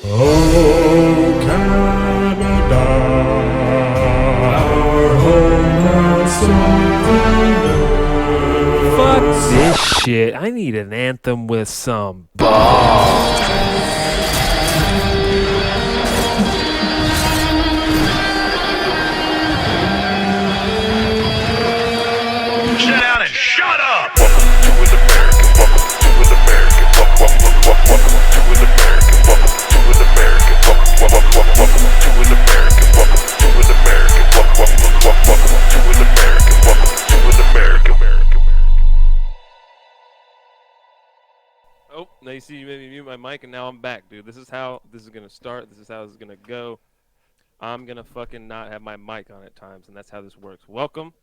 Oh, Canada, our home has something Fuck else. this shit. I need an anthem with some balls. Sit down and shut up! Welcome to an American. Welcome to an American. Welcome to an American. Welcome to an American. Welcome to an American. Welcome to an American. Welcome to an American. Welcome to an American. Oh, now you see you made me mute my mic and now I'm back, dude. This is how this is gonna start. This is how this is gonna go. I'm gonna fucking not have my mic on at times, and that's how this works. Welcome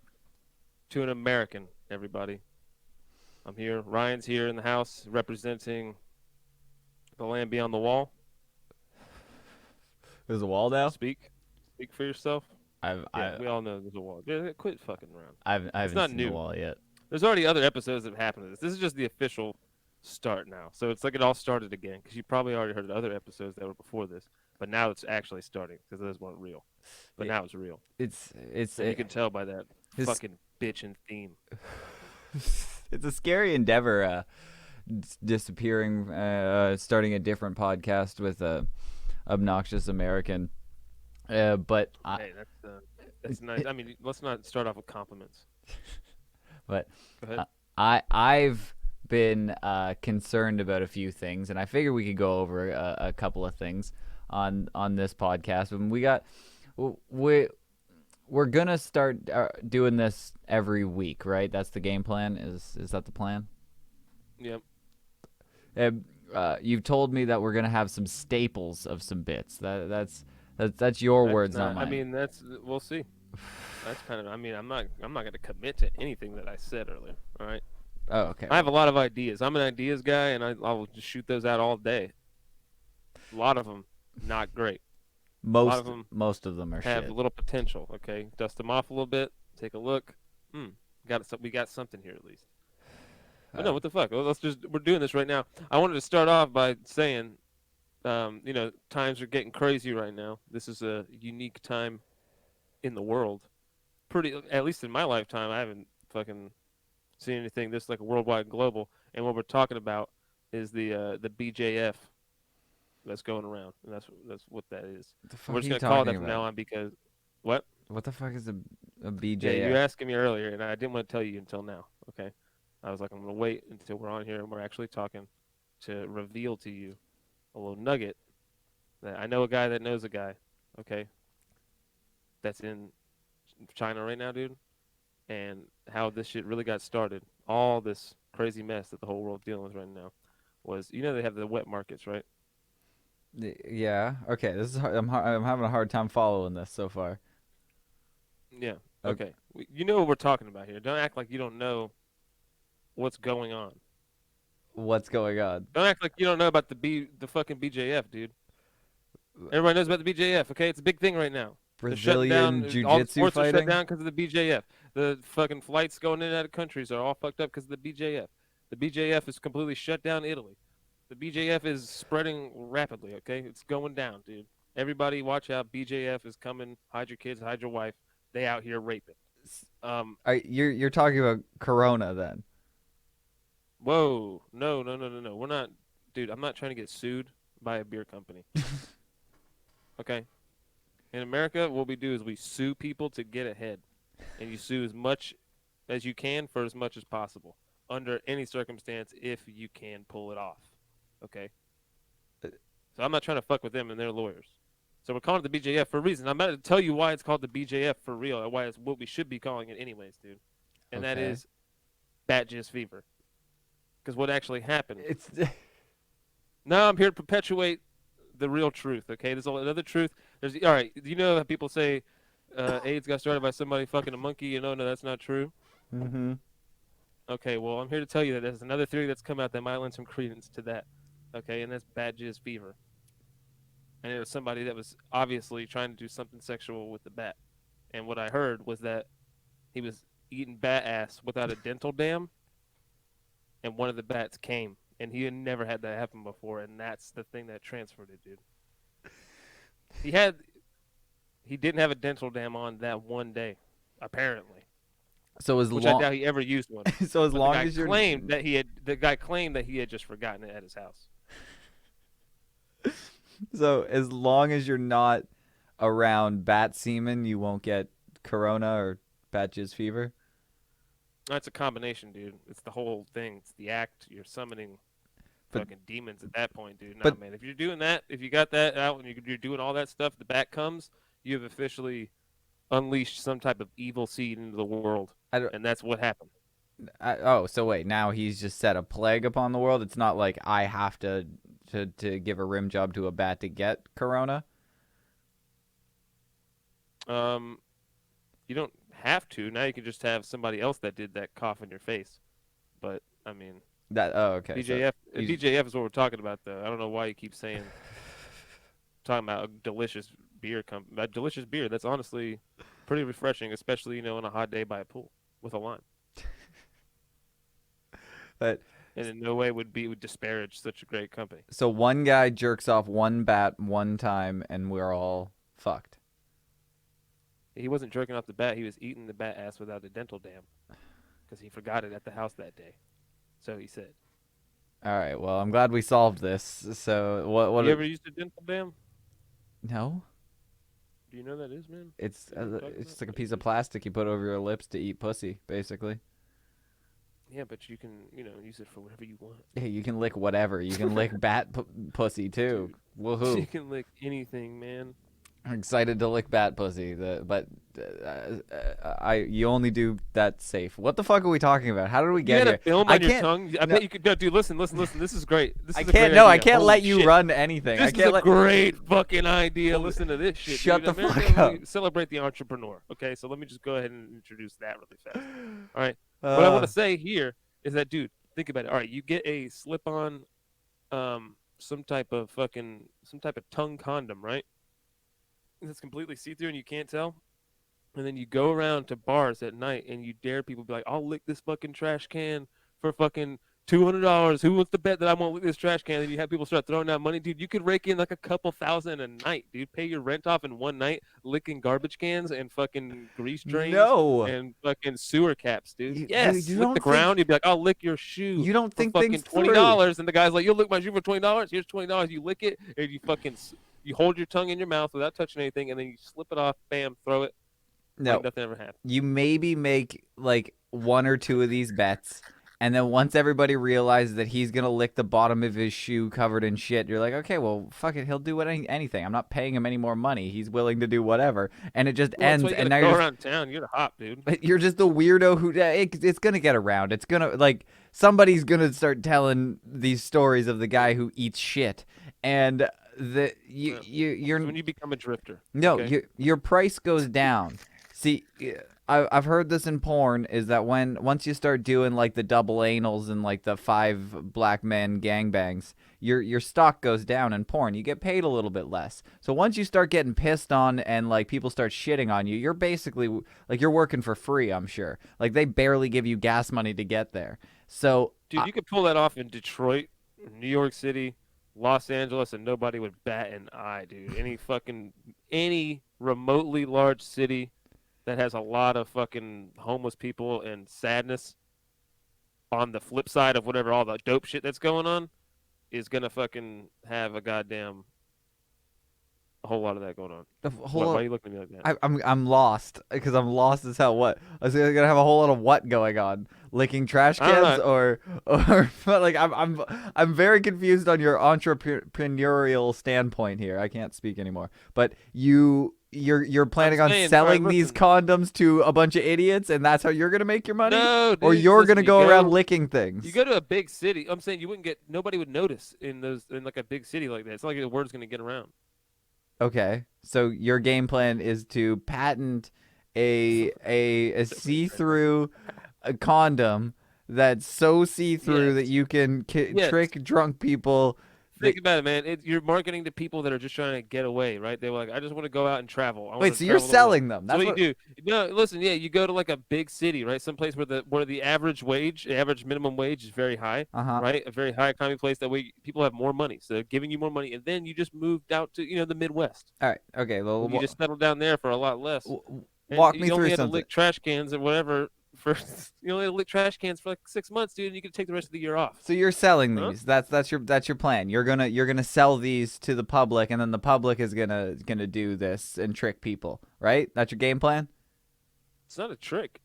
to an American, everybody. I'm here. Ryan's here in the house representing the land beyond the wall. There's a wall now. Speak for yourself. We all know there's a wall. Yeah, quit fucking around. I haven't not seen new. the wall yet. There's already other episodes that have happened to this. This is just the official start now. So it's like it all started again because you probably already heard other episodes that were before this, but now it's actually starting because those weren't real. But now it's real. You can tell by that fucking bitchin' theme. It's a scary endeavor. Disappearing, starting a different podcast with a obnoxious American. But Hey, that's nice. I mean, let's not start off with compliments. But Go ahead. I've been concerned about a few things, and I figured we could go over a couple of things on this podcast. And we're gonna start doing this every week, right? That's the game plan. Is that the plan? Yep. You've told me that we're gonna have some staples of some bits. That's your words, not mine. I mean, we'll see. That's kind of. I mean, I'm not going to commit to anything that I said earlier. All right. Oh, okay. I have a lot of ideas. I'm an ideas guy, and I'll just shoot those out all day. A lot of them not great. Most of them are have shit. a little potential. Okay, dust them off a little bit. Take a look. We got something here at least. But no, what the fuck? Well, we're doing this right now. I wanted to start off by saying, times are getting crazy right now. This is a unique time in the world. At least in my lifetime, I haven't fucking seen anything this like a worldwide global. And what we're talking about is the BJF that's going around, and that's what that is. What the fuck We're just are you gonna call it that talking from about? now on because what? What the fuck is a Yeah, BJF? you were asking me earlier, and I didn't want to tell you until now. Okay, I was like, I'm gonna wait until we're on here and we're actually talking to reveal to you a little nugget that I know a guy that knows a guy. Okay, that's in China right now, dude, and how this shit really got started. All this crazy mess that the whole world's dealing with right now was, they have the wet markets, right? Yeah. Okay. This is hard. I'm having a hard time following this so far. Yeah. Okay. You know what we're talking about here. Don't act like you don't know what's going on. What's going on? Don't act like you don't know about the fucking BJF, dude. Everybody knows about the BJF. Okay, it's a big thing right now. Brazilian All the jiu-jitsu sports are shut fighting? down because of the BJF. The fucking flights going in and out of countries are all fucked up because of the BJF. The BJF is completely shut down Italy. The BJF is spreading rapidly, okay? It's going down, dude. Everybody watch out. BJF is coming. Hide your kids, hide your wife. They out here raping. You're talking about Corona then? Whoa. No. We're not. Dude, I'm not trying to get sued by a beer company. Okay? In America, what we do is we sue people to get ahead. And you sue as much as you can for as much as possible. Under any circumstance, if you can pull it off. Okay? So I'm not trying to fuck with them and their lawyers. So we're calling it the BJF for a reason. I'm about to tell you why it's called the BJF for real, or why it's what we should be calling it anyways, dude. And that Okay. is bat jizz fever. Because what actually happened. No, I'm here to perpetuate the real truth, okay? There's another truth. All right, you know how people say AIDS got started by somebody fucking a monkey? No, that's not true. Mm-hmm. Okay, well, I'm here to tell you that there's another theory that's come out that might lend some credence to that. Okay, and that's bat jizz fever. And it was somebody that was obviously trying to do something sexual with the bat. And what I heard was that he was eating bat ass without a dental dam, and one of the bats came. And he had never had that happen before, and that's the thing that transferred it, dude. He didn't have a dental dam on that one day, apparently. So as Which I long doubt he ever used one. so as But long as you're the guy claimed that he had just forgotten it at his house. so as long as you're not around bat semen, you won't get corona or bat jizz fever. That's a combination, dude. It's the whole thing. It's the act. You're summoning But- fucking demons at that point, dude. Nah, but- man. If you're doing that, if you got that out and you're doing all that stuff, the bat comes, you have officially unleashed some type of evil seed into the world. I don't- And that's what happened. So wait, now he's just set a plague upon the world. It's not like I have to give a rim job to a bat to get corona. You don't have to. Now you can just have somebody else that did that cough in your face. But I mean, Okay. DJF so you- DJF is what we're talking about, though. I don't know why you keep saying talking about a delicious beer. Delicious beer. That's honestly pretty refreshing, especially on a hot day by a pool with a lime. But And in no way would disparage such a great company. so one guy jerks off one bat one time, and we're all fucked. He wasn't jerking off the bat. He was eating the bat ass without a dental dam because he forgot it at the house that day. So he said. All right. Well, I'm glad we solved this. So what? You ever used a dental dam? No. Do you know what that is, man? It's You know what I'm talking it's just about? like a piece of plastic you put over your lips to eat pussy, basically. Yeah, but you can, use it for whatever you want. Hey, you can lick whatever. You can lick bat pussy too. You Woohoo! can lick anything, man. I'm excited to lick bat pussy. You only do that safe. What the fuck are we talking about? How did we You get had here? a film I on your can't- tongue. I no. bet you could. No, dude, listen. This is great. This I is a can't. great No, I idea. can't Holy let you shit. run anything. This I can't is a let. great fucking idea. Listen to this shit. Shut dude. the fuck America, up. we celebrate the entrepreneur. Okay, so let me just go ahead and introduce that really fast. All right. What I want to say here is that, dude, think about it. All right, you get a slip-on, some type of tongue condom, right? That's completely see-through and you can't tell. And then you go around to bars at night and you dare people be like, I'll lick this fucking trash can for fucking $200. Who wants to bet that I won't lick this trash can? And you have people start throwing down money. Dude, you could rake in like a couple thousand a night, dude. Pay your rent off in one night licking garbage cans and fucking grease drains No. and fucking sewer caps, dude. You- Yes, you lick don't the think- ground. You'd be like, I'll lick your shoe. You don't for think fucking things through. $20. And the guy's like, you'll lick my shoe for $20? Here's $20. You lick it and you fucking you hold your tongue in your mouth without touching anything and then you slip it off, bam, throw it. No, Like nothing ever happened. you maybe make like one or two of these bets, and then once everybody realizes that he's gonna lick the bottom of his shoe covered in shit, you're like, okay, well, fuck it, he'll do anything. I'm not paying him any more money. He's willing to do whatever, and it just Well, ends. that's why you And gotta now go you're around town. You're the hop, dude. you're just the weirdo who it's gonna get around. It's gonna like somebody's gonna start telling these stories of the guy who eats shit, and you're When you become a drifter. no, okay? your price goes down. See, I've heard this in porn is that once you start doing like the double anals and like the 5 black men gangbangs, your stock goes down in porn. You get paid a little bit less. So once you start getting pissed on and like people start shitting on you, you're basically like you're working for free. I'm sure. Like they barely give you gas money to get there. So Dude, you could pull that off in Detroit, New York City, Los Angeles, and nobody would bat an eye, dude. Any remotely large city that has a lot of fucking homeless people and sadness on the flip side of whatever all the dope shit that's going on is gonna fucking have a whole lot of that going on. Why are you looking at me like that? I'm lost because I'm lost as hell. What? I was gonna have a whole lot of what going on? Licking trash I don't cans or like I'm very confused on your entrepreneurial standpoint here. I can't speak anymore. But you're planning on saying, selling alright, these listen. condoms to a bunch of idiots, and that's how you're gonna make your money? No, or dude, you're listen, gonna you go around go- licking things? You go to a big city. I'm saying nobody would notice in like a big city like that. It's not like the word's gonna get around. Okay, so your game plan is to patent a see-through condom that's so see-through Yes. that you can Yes. trick drunk people think about it, man. You're marketing to people that are just trying to get away, right? They're like, I just want to go out and travel. I Wait, want so to you're travel the world. selling them? So That's what you do? No, listen, yeah, you go to like a big city, right? Someplace where the average wage, the average minimum wage is very high, Uh-huh. right? A very high economy place. That way, people have more money, so they're giving you more money, and then you just moved out to the Midwest. All right. Okay. Well, And you just settled down there for a lot less. And walk me you only through had to something. lick trash cans or whatever for you only had to lick trash cans for like 6 months, dude, and you could take the rest of the year off. So you're selling Huh? these. That's your plan. You're gonna sell these to the public, and then the public is gonna do this and trick people, right? That's your game plan. It's not a trick.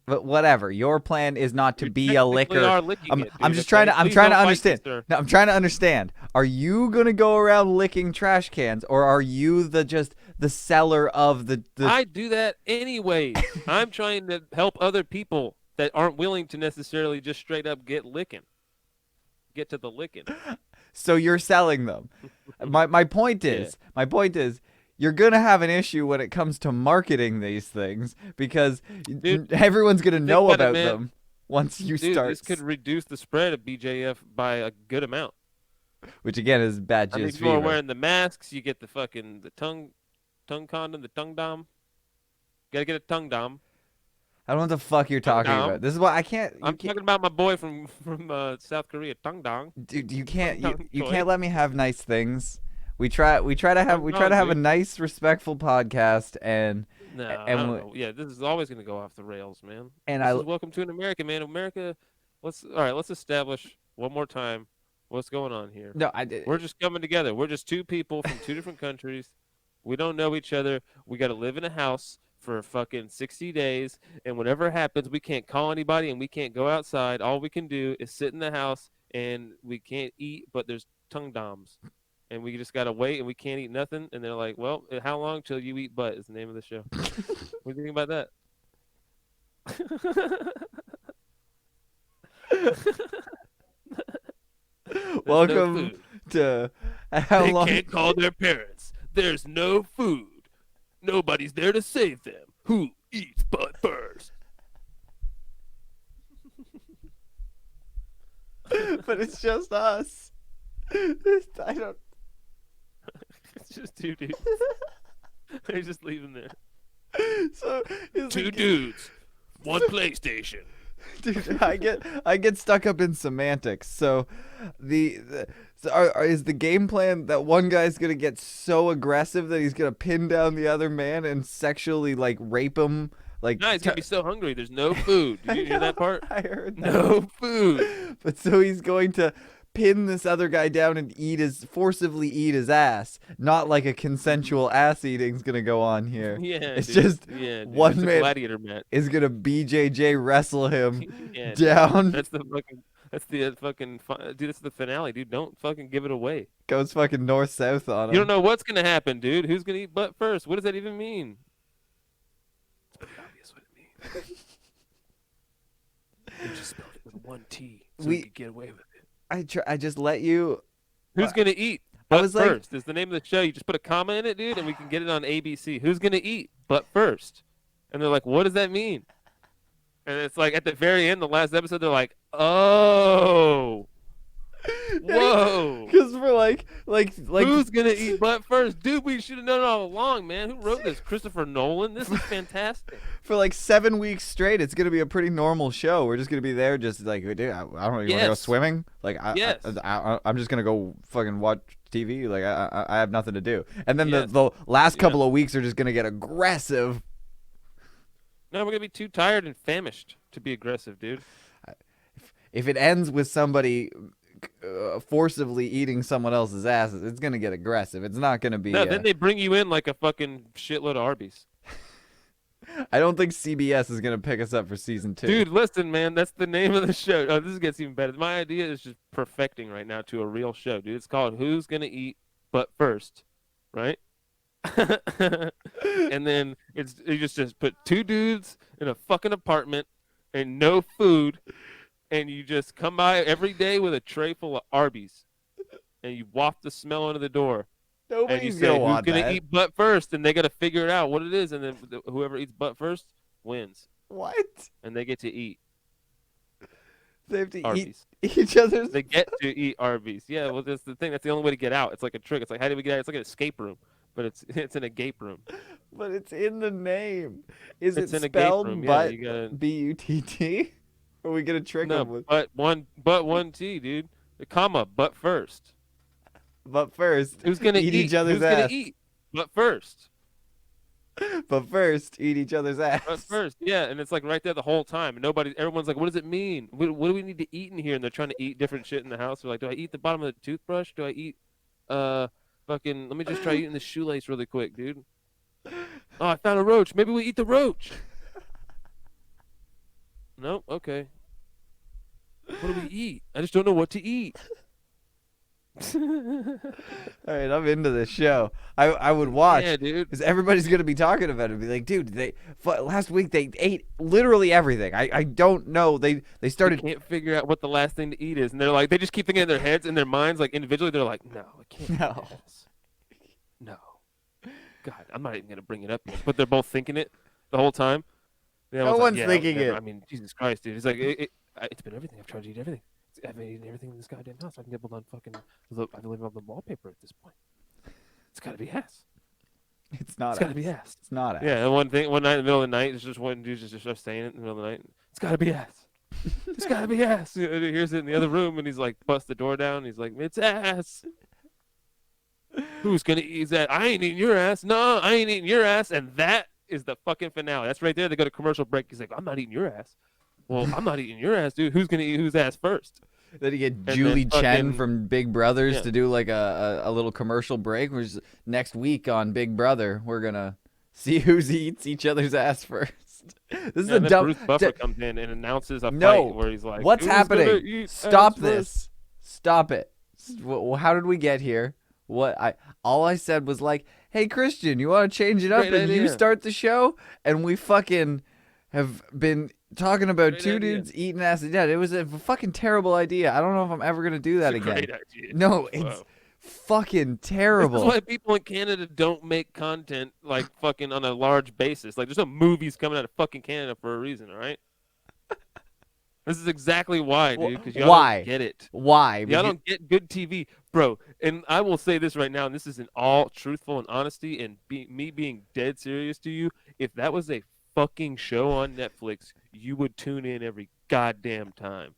But whatever. Your plan is not to You be a technically liquor. are licking I'm, it, I'm dude, just trying okay? to. I'm Please trying to don't fight me, understand. sir. No, I'm trying to understand. Are you gonna go around licking trash cans, or are you the seller of the? I do that anyways. I'm trying to help other people that aren't willing to necessarily just straight up get to the licking. So you're selling them. My point is you're gonna have an issue when it comes to marketing these things because Dude, everyone's gonna know about it, about man. them once you Dude, start. this could reduce the spread of BJF by a good amount. Which again is bad I mean, jizz people are fever. wearing the masks. You get the fucking tongue condom, the tongue dom. Gotta get a tongue dom. I don't know what the fuck you're talking Dong. about. This is why I can't. You I'm can't, talking about my boy from South Korea, tongue dong. dude. You can't. Dong You toy. can't let me have nice things. We try to have a dude. nice, respectful podcast, and No, I and don't we- know. Yeah, this is always gonna go off the rails, man. And This I- is welcome to an America, man. America. Let's establish one more time what's going on here. no, We're just coming together. We're just two people from two different countries. We don't know each other. We got to live in a house for fucking 60 days. And whatever happens, we can't call anybody and we can't go outside. All we can do is sit in the house and we can't eat, but there's tongue doms. And we just got to wait and we can't eat nothing. And they're like, well, how long till you eat butt is the name of the show. What do you think about that? There's no welcome food. to how They long. can't call their parents. There's no food. Nobody's there to save them. Who eats butt first? But it's just us. I don't. It's just two dudes. They're just leaving there. So is Two the, dudes, one PlayStation. dude, I get stuck up in semantics. So is the game plan that one guy's gonna get so aggressive that he's gonna pin down the other man and sexually like rape him? Like No, he's gonna be so hungry. There's no food. Did you hear that part? I heard that. No food. But so he's going to pin this other guy down and forcibly eat his ass. Not like a consensual ass eating's gonna go on here. Yeah, It's dude. just yeah, dude. one It's a man gladiator match. is gonna BJJ wrestle him Yeah, dude. down. That's the fucking dude. That's the finale, dude. Don't fucking give it away. Goes fucking north south on him. You don't know what's gonna happen, dude. Who's gonna eat butt first? What does that even mean? It's pretty obvious what it means. You just spelled it with one T, so We- you could get away with it. I just let you. Who's gonna eat I butt was like- first? Is the name of the show. You just put a comma in it, dude, and we can get it on ABC. Who's gonna eat butt first? And they're like, what does that mean? And it's like at the very end, the last episode, they're like, oh, whoa. Because for like Who's gonna eat butt first, dude? We should have known all along, man. Who wrote this? Christopher Nolan. This is fantastic. for like 7 weeks straight, it's gonna be a pretty normal show. We're just gonna be there, just like, dude, I don't know, you want to go Yes. swimming? Like, Yes. I'm just gonna go fucking watch TV. Like, I have nothing to do. And then Yes. the last couple of weeks are just gonna get aggressive. No, we're gonna be too tired and famished to be aggressive, dude. If it ends with somebody forcibly eating someone else's ass, it's gonna get aggressive. It's not gonna be. No, then they bring you in like a fucking shitload of Arby's. I don't think CBS is gonna pick us up for season 2. Dude, listen, man, that's the name of the show. Oh, this gets even better. My idea is just perfecting right now to a real show, dude. It's called Who's Gonna Eat Butt First, right? And then you just put two dudes in a fucking apartment and no food, and you just come by every day with a tray full of Arby's, and you waft the smell under the door. And you Nobody's say, gonna who's want gonna that. eat butt first? And they got to figure it out what it is, and then whoever eats butt first wins, What? and they get to eat. They have to Arby's. eat each other's. They get to eat Arby's. Yeah, well, that's the thing. That's the only way to get out. It's like a trick. It's like, how do we get out? It's like an escape room, but it's an escape room. But it's in the name. Is It's it in a gate spelled room. Yeah, but you gotta. Butt? Or we gonna trick No, them with? but one T, dude. The comma, but first. But first, Who's gonna eat each other's Who's ass. gonna eat? But first. But first, eat each other's ass. But first, yeah, and it's like right there the whole time. And everyone's like, what does it mean? What do we need to eat in here? And they're trying to eat different shit in the house. They're like, do I eat the bottom of the toothbrush? Do I eat, fucking, let me just try eating the shoelace really quick, dude. Oh, I found a roach. Maybe we eat the roach. Nope, okay. What do we eat? I just don't know what to eat. All right, I'm into this show. I would watch. Yeah, dude. Because everybody's gonna be talking about it. Be like, dude, last week they ate literally everything. I don't know. They started. Can't figure out what the last thing to eat is, and they're like, they just keep thinking in their heads, in their minds, like individually, they're like, no, I can't. No. Do this. No. God, I'm not even gonna bring it up yet. But they're both thinking it the whole time. The other No one's one's thinking it. I mean, Jesus Christ, dude. It's like it's been everything. I've tried to eat everything. I've been eating everything in this goddamn house. I can get on fucking. I've been living on the wallpaper at this point. It's gotta be ass. It's not. It's gotta ass. be ass. It's not. Ass. Yeah, and one night in the middle of the night, it's just one dude just starts saying it in the middle of the night. It's gotta be ass. It's gotta be ass. And he hears it in the other room, and he's like, busts the door down. And he's like, it's ass. Who's gonna eat that? I ain't eating your ass. No, I ain't eating your ass. And that is the fucking finale. That's right there. They go to commercial break. He's like, I'm not eating your ass. Well, I'm not eating your ass, dude. Who's gonna eat whose ass first? Then you get then Julie Chen fucking- from Big Brothers Yeah. to do like a little commercial break. Which is next week on Big Brother, we're gonna see who eats each other's ass first. This is And a then dumb. Bruce Buffer comes in and announces a No. fight where he's like, What's "Who's gonna happening? eat Stop ass this. Stop it. How did we get here? All I said was like, "Hey Christian, you want to change it up Great and you idea. start the show?" And we fucking have been talking about Great two idea. dudes eating ass to death. It was a fucking terrible idea. I don't know if I'm ever gonna do that It's a again. great idea. No, it's Whoa. fucking This terrible. is why people in Canada don't make content like fucking on a large basis. Like, there's no movies coming out of fucking Canada for a reason, all right? This is exactly why, dude. Because y'all Why? don't get it. Why? Y'all don't get good TV, bro. And I will say this right now, and this is in all truthful and honesty, and me being dead serious to you. If that was a fucking show on Netflix, you would tune in every goddamn time.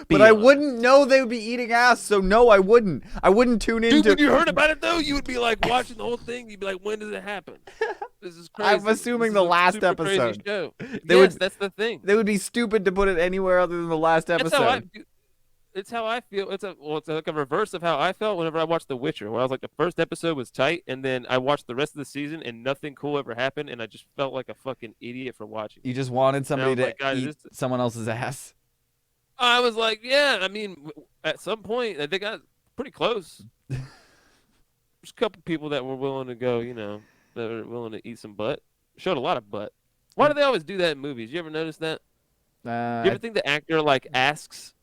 But I wouldn't know they would be eating ass, so no, I wouldn't. I wouldn't tune Dude, into. when you heard about it though, you would be like watching the whole thing. You'd be like, "When does it happen?" This is crazy. I'm assuming This the is a last super crazy episode. show. They Yes, would- that's the thing. They would be stupid to put it anywhere other than the last That's episode. how I. It's how I feel. It's like a reverse of how I felt whenever I watched The Witcher, where I was like, the first episode was tight, and then I watched the rest of the season, and nothing cool ever happened, and I just felt like a fucking idiot for watching. You just wanted somebody was to like, guys, eat this- someone else's ass. I was like, yeah. I mean, at some point, they got pretty close. There's a couple people that were willing to go, that were willing to eat some butt. Showed a lot of butt. Why do they always do that in movies? You ever notice that? You ever think the actor like asks,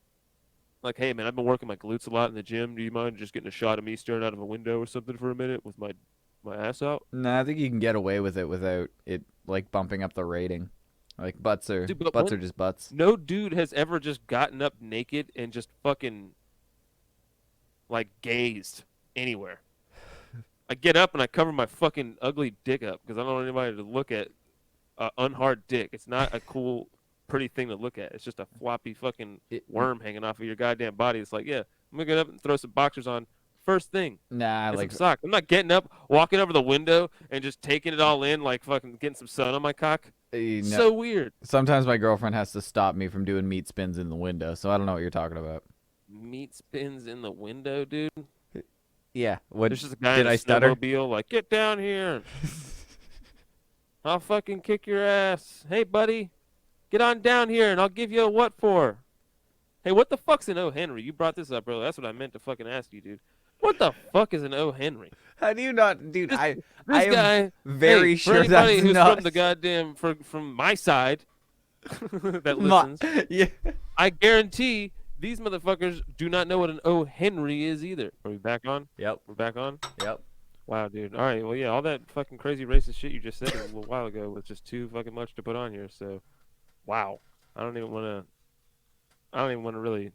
like, "Hey man, I've been working my glutes a lot in the gym. Do you mind just getting a shot of me staring out of a window or something for a minute with my ass out?" No, I think you can get away with it without it like bumping up the rating. Like butts are Dude, but butts when- are just butts. No dude has ever just gotten up naked and just fucking like gazed anywhere. I get up and I cover my fucking ugly dick up because I don't want anybody to look at unhard dick. It's not a cool, pretty thing to look at. It's just a floppy fucking worm hanging off of your goddamn body. It's like, yeah, I'm gonna get up and throw some boxers on. First thing, Nah, and like some socks. I'm not getting up, walking over the window, and just taking it all in, like fucking getting some sun on my cock. you know, So weird. sometimes my girlfriend has to stop me from doing meat spins in the window, so I don't know what you're talking about. Meat spins in the window, dude. Yeah, what There's just a guy did in a I stutter? snowmobile, like, get down here. I'll fucking kick your ass. Hey, buddy, get on down here, and I'll give you a what for. Hey, what the fuck's an O. Henry? You brought this up, bro. That's what I meant to fucking ask you, dude. What the fuck is an O. Henry? How do you not, dude? This- I This am guy, very hey, sure for anybody that's who's not from the goddamn from my side that Ma- listens. yeah. I guarantee these motherfuckers do not know what an O. Henry is either. Are we back on? Yep. We're back on? Yep. Wow, dude. All right. Well, yeah, all that fucking crazy racist shit you just said a little while ago was just too fucking much to put on here. So, wow. I don't even want to. I don't even want to really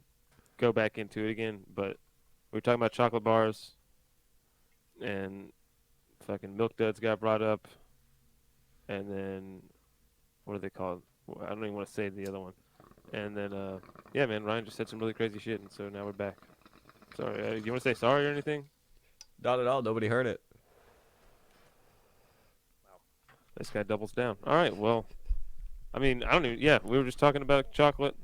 go back into it again, but we were talking about chocolate bars, and fucking Milk Duds got brought up, and then what are they called? I don't even want to say the other one. And then, yeah, man, Ryan just said some really crazy shit, and so now we're back. Sorry, you want to say sorry or anything? Not at all. Nobody heard it. This guy doubles down. All right, well, I mean, I don't even. Yeah, we were just talking about chocolate.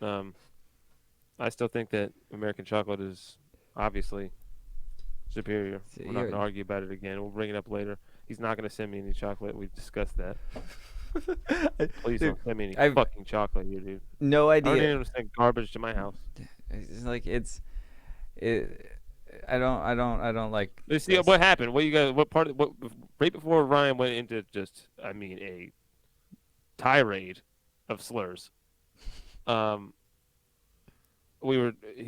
I still think that American chocolate is obviously superior. See, We're not going to argue about it again. We'll bring it up later. He's not going to send me any chocolate. We've discussed that. Please Dude, don't send me any I've fucking chocolate here, dude. no I don't idea. even send garbage to my house. It's like I don't like. You see this. what happened? What you guys? What part? What right before Ryan went into just, I mean, a tirade of slurs. He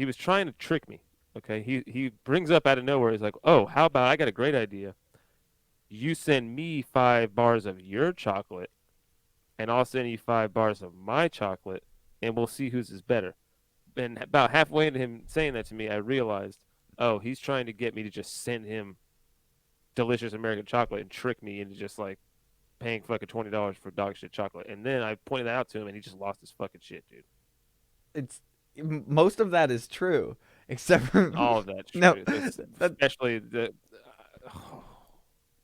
was trying to trick me. Okay, he brings up out of nowhere. He's like, "Oh, how about I got a great idea. You send me 5 bars of your chocolate, and I'll send you 5 bars of my chocolate, and we'll see whose is better." And about halfway into him saying that to me, I realized, oh, he's trying to get me to just send him delicious American chocolate and trick me into just like paying fucking $20 for dog shit chocolate. And then I pointed that out to him, and he just lost his fucking shit, dude. Most of that is true, except for All of that's true. No, Especially the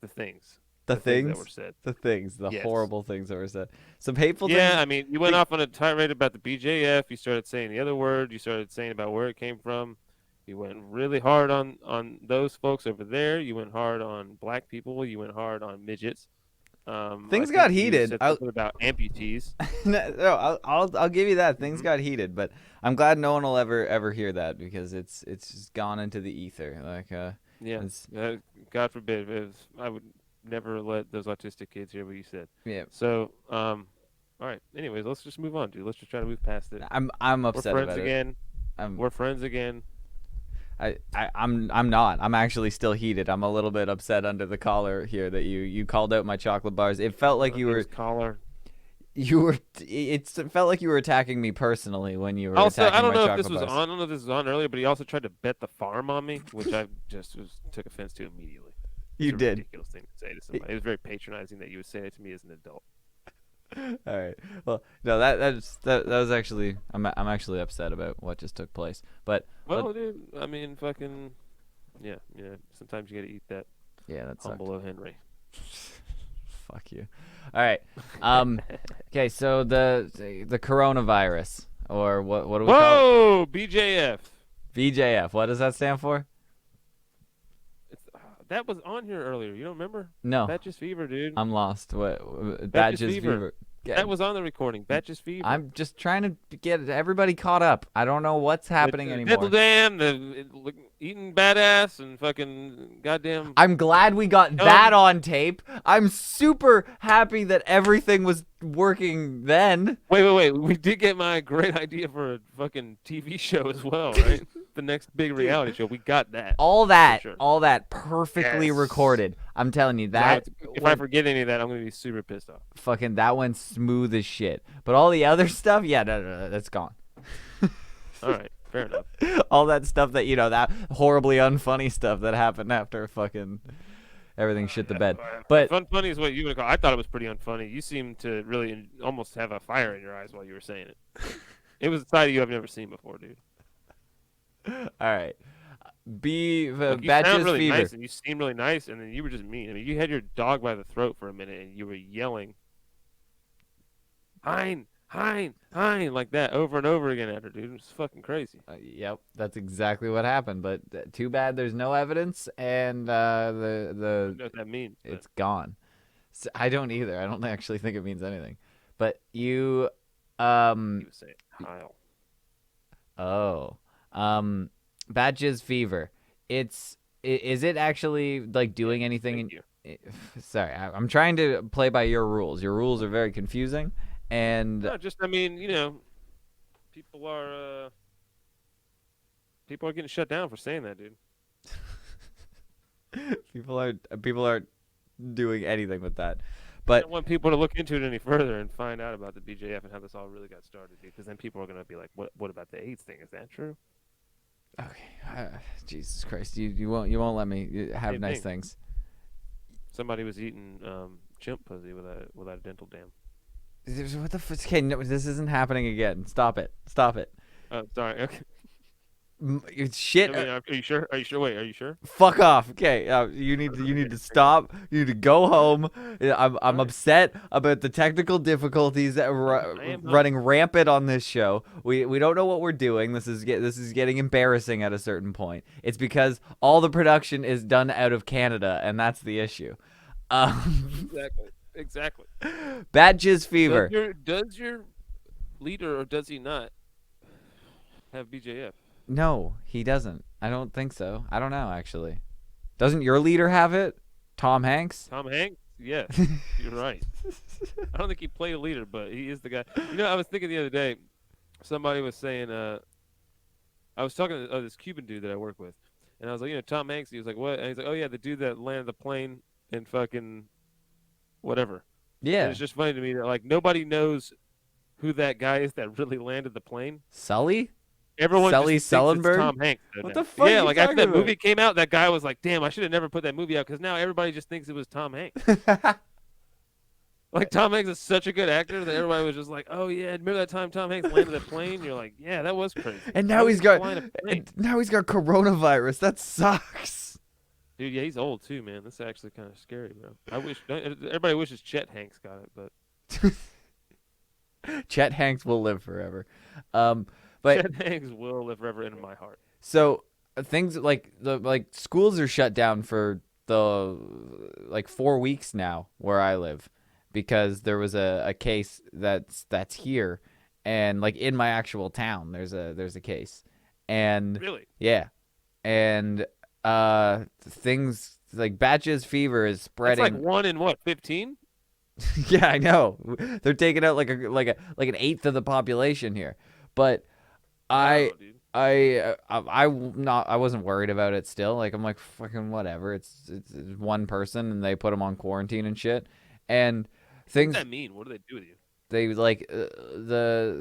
things. The things things that were said. The things, the Yes. horrible things that were said. Some hateful things. Yeah, I mean, you went off on a tirade about the BJF. You started saying the other word. You started saying about where it came from. You went really hard on those folks over there. You went hard on black people. You went hard on midgets. Things I got think you heated. said something about amputees. No, I'll give you that. Things Mhm. got heated, but I'm glad no one will ever hear that because it's just gone into the ether. Like Yeah. it's, God forbid. I would never let those autistic kids hear what you said. yeah. So, all right. Anyways, let's just move on, dude. Let's just try to move past it. I'm We're upset friends about it. again. I'm We're friends again. I'm not. I'm actually still heated. I'm a little bit upset under the collar here that you called out my chocolate bars. It felt like you were collar. it felt like you were attacking me personally when you were Also, attacking I don't my know if chocolate this was bars. on. I don't know if this was on earlier, but he also tried to bet the farm on me, which I just took offense to immediately. You It's a did. ridiculous thing to say to somebody. It was very patronizing that you would say it to me as an adult. All right. Well, no, that was actually I'm actually upset about what just took place. But Well, dude, I mean, fucking, yeah. Sometimes you gotta eat that yeah, that's humble O. Henry. fuck you. All right. Okay, so the coronavirus or what do we call Whoa, BJF. it? VJF. What does that stand for? That was on here earlier. You don't remember? No. Batches fever, dude. I'm lost. What badges fever. Yeah, That was on the recording. Batches fever. I'm just trying to get everybody caught up. I don't know what's happening anymore. Nipple Dam, the eating badass, and fucking goddamn. I'm glad we got that on tape. I'm super happy that everything was working then. Wait. We did get my great idea for a fucking TV show as well, right? The next big reality show. We got that. All that, sure. all that perfectly Yes. recorded. I'm telling you that. If I forget any of that, I'm gonna be super pissed off. Fucking that went smooth as shit. But all the other stuff, yeah, no, that's gone. All right, fair enough. All that stuff that that horribly unfunny stuff that happened after fucking everything shit the bed. But Funny is what you would call. I thought it was pretty unfunny. You seemed to really almost have a fire in your eyes while you were saying it. It was a side of you I've never seen before, dude. all right, You Batches sound really fever. nice, and you seemed really nice, and then you were just mean. I mean, you had your dog by the throat for a minute, and you were yelling, "Hein, Hein, Hein," like that over and over again at her, dude. It was fucking crazy. Yep, that's exactly what happened. But too bad there's no evidence, and I the don't know what that means. But it's gone. I don't either. I don't actually think it means anything. But you, he was saying Heil. Batches fever. Is it actually like doing anything? Thank you. Sorry, I'm trying to play by your rules. Your rules are very confusing, and No, just I mean, people are getting shut down for saying that, dude. people aren't doing anything with that. But don't want people to look into it any further and find out about the BJF and how this all really got started, because then people are gonna be like, "What about the AIDS thing? Is that true?" okay, Jesus Christ, you won't let me have Same nice thing. things. Somebody was eating chimp pussy without a dental dam. What the fuck? Okay, no, this isn't happening again. Stop it. Stop it. Oh, sorry. Okay. Shit. I mean, are you sure? Are you sure? Wait, are you sure? Fuck off. Okay, you need to stop. You need to go home. I'm Alright. upset about the technical difficulties that I am running rampant on this show. We don't know what we're doing. This is getting embarrassing at a certain point. It's because all the production is done out of Canada, and that's the issue. Exactly. Bad Jizz Fever. Does your leader, or does he not, have BJF? No, he doesn't. I don't think so. I don't know, actually. Doesn't your leader have it? Tom Hanks? Tom Hanks? Yes, you're right. I don't think he played a leader, but he is the guy. You know, I was thinking the other day, somebody was saying, I was talking to this Cuban dude that I work with, and I was like, Tom Hanks. He was like, what? And he's like, oh yeah, the dude that landed the plane in fucking whatever. Yeah. And it's just funny to me that like nobody knows who that guy is that really landed the plane. Sully? Everyone Sully just thinks it's Sullenberg? Tom Hanks. What now. the fuck Yeah, are you like after talking that about? movie came out, that guy was like, "Damn, I should have never put that movie out," because now everybody just thinks it was Tom Hanks. Like Tom Hanks is such a good actor that everybody was just like, "Oh yeah, remember that time Tom Hanks landed the plane?" You're like, "Yeah, that was crazy." And How now did he's he got fly in a plane? coronavirus. That sucks. Dude, yeah, he's old too, man. That's actually kind of scary, bro. I wish everybody wishes Chet Hanks got it, but Chet Hanks will live forever. But Chet Hanks will live forever in my heart. so things like schools are shut down for the 4 weeks now where I live because there was a case that's here, and like in my actual town there's a case, and Really? yeah, and things like Bad Jizz Fever is That's spreading. like 1 in what, 15? Yeah, I know. They're taking out like an eighth of the population here, but I Wow, dude. I wasn't worried about it still. Like I'm like fucking whatever. It's one person and they put him on quarantine and shit. And What things does that mean? What do they do with you? they like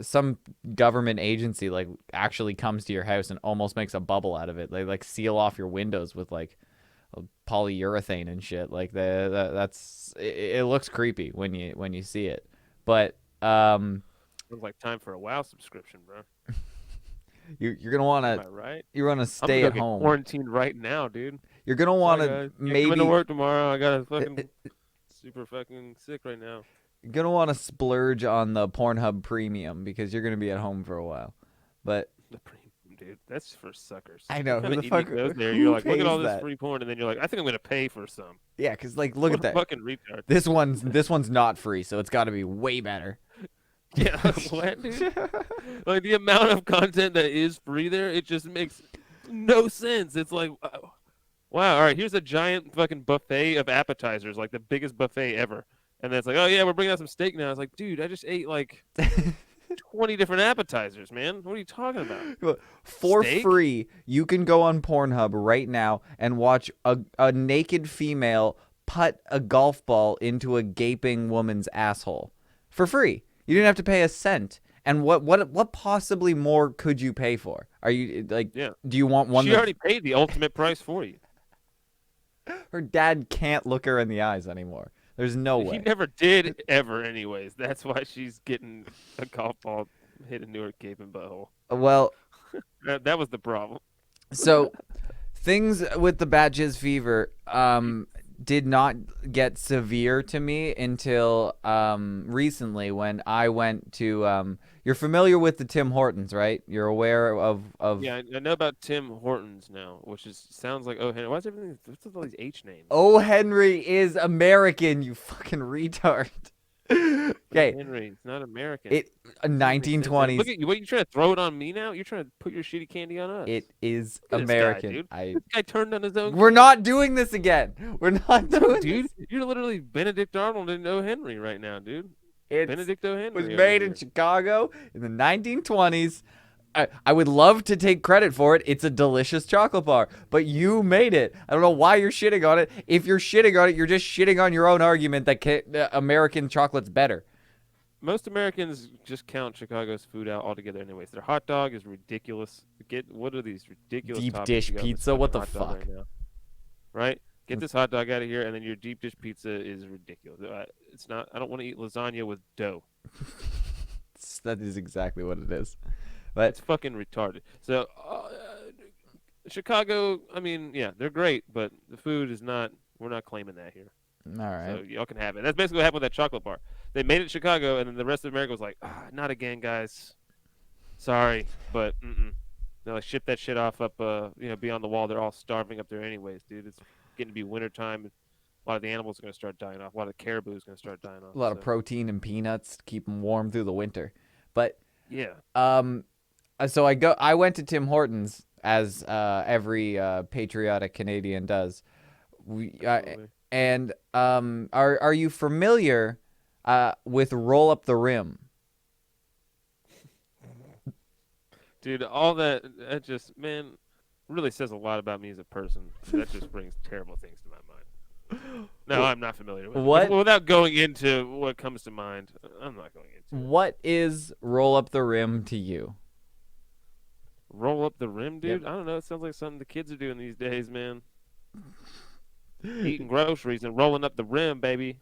some government agency like actually comes to your house and almost makes a bubble out of it. They like seal off your windows with like polyurethane and shit. Like it looks creepy when you see it. But Looks like time for a WoW subscription, bro. you're gonna want Am I to right? you're gonna I'm stay gonna at get home. quarantined right now, dude. You're gonna want Sorry, to guys. Can't come maybe into work tomorrow. I got fucking super fucking sick right now. you're gonna want to splurge on the Pornhub Premium because you're gonna be at home for a while. But The premium, dude. That's for suckers. I know, What who kind the of idiot fuck- goes there? who You're like, look at all pays this that? free porn, and then you're like, I think I'm gonna pay for some. yeah, because like look What at a that. fucking retard. This one's not free, so it's got to be way better. Yeah, what, dude? Like the amount of content that is free there, it just makes no sense. It's like, wow, all right, here's a giant fucking buffet of appetizers, like the biggest buffet ever. And then it's like, oh yeah, we're bringing out some steak now. It's like, dude, I just ate like 20 different appetizers, man. What are you talking about? For Steak? free, you can go on Pornhub right now and watch a naked female put a golf ball into a gaping woman's asshole for free. You didn't have to pay a cent. And what possibly more could you pay for? Are you like? Yeah. Do you want one? She already paid the ultimate price for you. Her dad can't look her in the eyes anymore. There's no He way. never did ever, anyways. That's why she's getting a golf ball hit into her gaping butthole. Well, That was the problem. so things with the Bad Jizz Fever did not get severe to me until recently when I went to you're familiar with the Tim Hortons, right? You're aware of Yeah, I know about Tim Hortons now, which sounds like, oh, Henry. What's everything? What's with all these H names? O. Henry is American, you fucking retard. Okay, Henry, it's not American. it Doesn't make sense. 1920s. Look at you. What, you trying to throw it on me now? You're trying to put your shitty candy on us. It is Look at this guy, American. dude. This guy turned on his own. We're not doing this again. We're not No, doing dude. this. You're literally Benedict Arnold and O. Henry right now, dude. It Benedict O. Henry. was over made here. in Chicago in the 1920s. I would love to take credit for it. It's a delicious chocolate bar, but you made it. I don't know why you're shitting on it. If you're shitting on it, you're just shitting on your own argument that American chocolate's better. Most Americans just count Chicago's food out altogether anyways. Their hot dog is ridiculous. What are these ridiculous Deep toppings dish you got on this pizza? What the fucking hot dog fuck? right now? Right? Get this hot dog out of here, and then your deep dish pizza is ridiculous. It's not. I don't want to eat lasagna with dough. That is exactly what it is. But It's fucking retarded. So, Chicago, I mean, yeah, they're great, but the food is not. We're not claiming that here. all right. So y'all can have it. That's basically what happened with that chocolate bar. They made it Chicago, and then the rest of America was like, not again, guys. Sorry, but They're like, ship that shit off up, beyond the wall. They're all starving up there anyways, dude. It's getting to be wintertime. A lot of the animals are going to start dying off. A lot of the caribou is going to start dying off. A lot of protein and peanuts to keep them warm through the winter. But Yeah. so I went to Tim Hortons as every patriotic Canadian does. Absolutely. And are you familiar with Roll Up the Rim? Dude, all that just, man, really says a lot about me as a person. That just brings terrible things to my mind. No, I'm not familiar with it. What? Without going into what comes to mind, I'm not going into it. What is Roll Up the Rim to you? Roll up the rim, dude? Yep. I don't know. It sounds like something the kids are doing these days, man. Eating groceries and rolling up the rim, baby.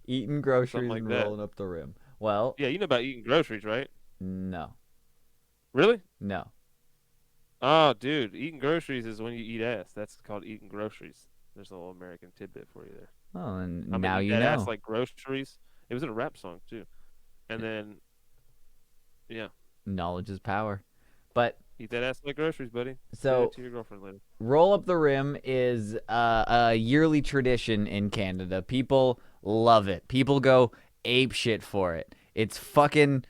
Eating groceries like and that. rolling up the rim. Well, Yeah, you know about eating groceries, right? no. Really? No. Oh, dude, eating groceries is when you eat ass. That's called eating groceries. There's a little American tidbit for you there. Oh, and I'm now gonna eat you that know. ass like groceries. It was in a rap song too. And then, yeah, Knowledge is power. But eat that ass like groceries, buddy. Say so that to your girlfriend later. Roll Up the Rim is a yearly tradition in Canada. People love it. People go ape shit for it. It's fucking.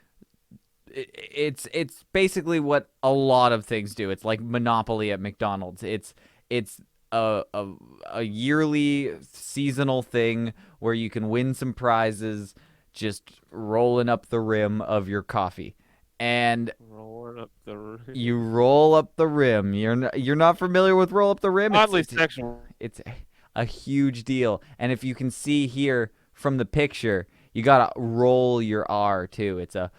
It's basically what a lot of things do. It's like Monopoly at McDonald's. It's a yearly seasonal thing where you can win some prizes just rolling up the rim of your coffee. And Rolling up the rim. you roll up the rim. You're not familiar with Roll Up the Rim? Oddly sexual. It's a huge deal. And if you can see here from the picture, you gotta roll your R too. It's a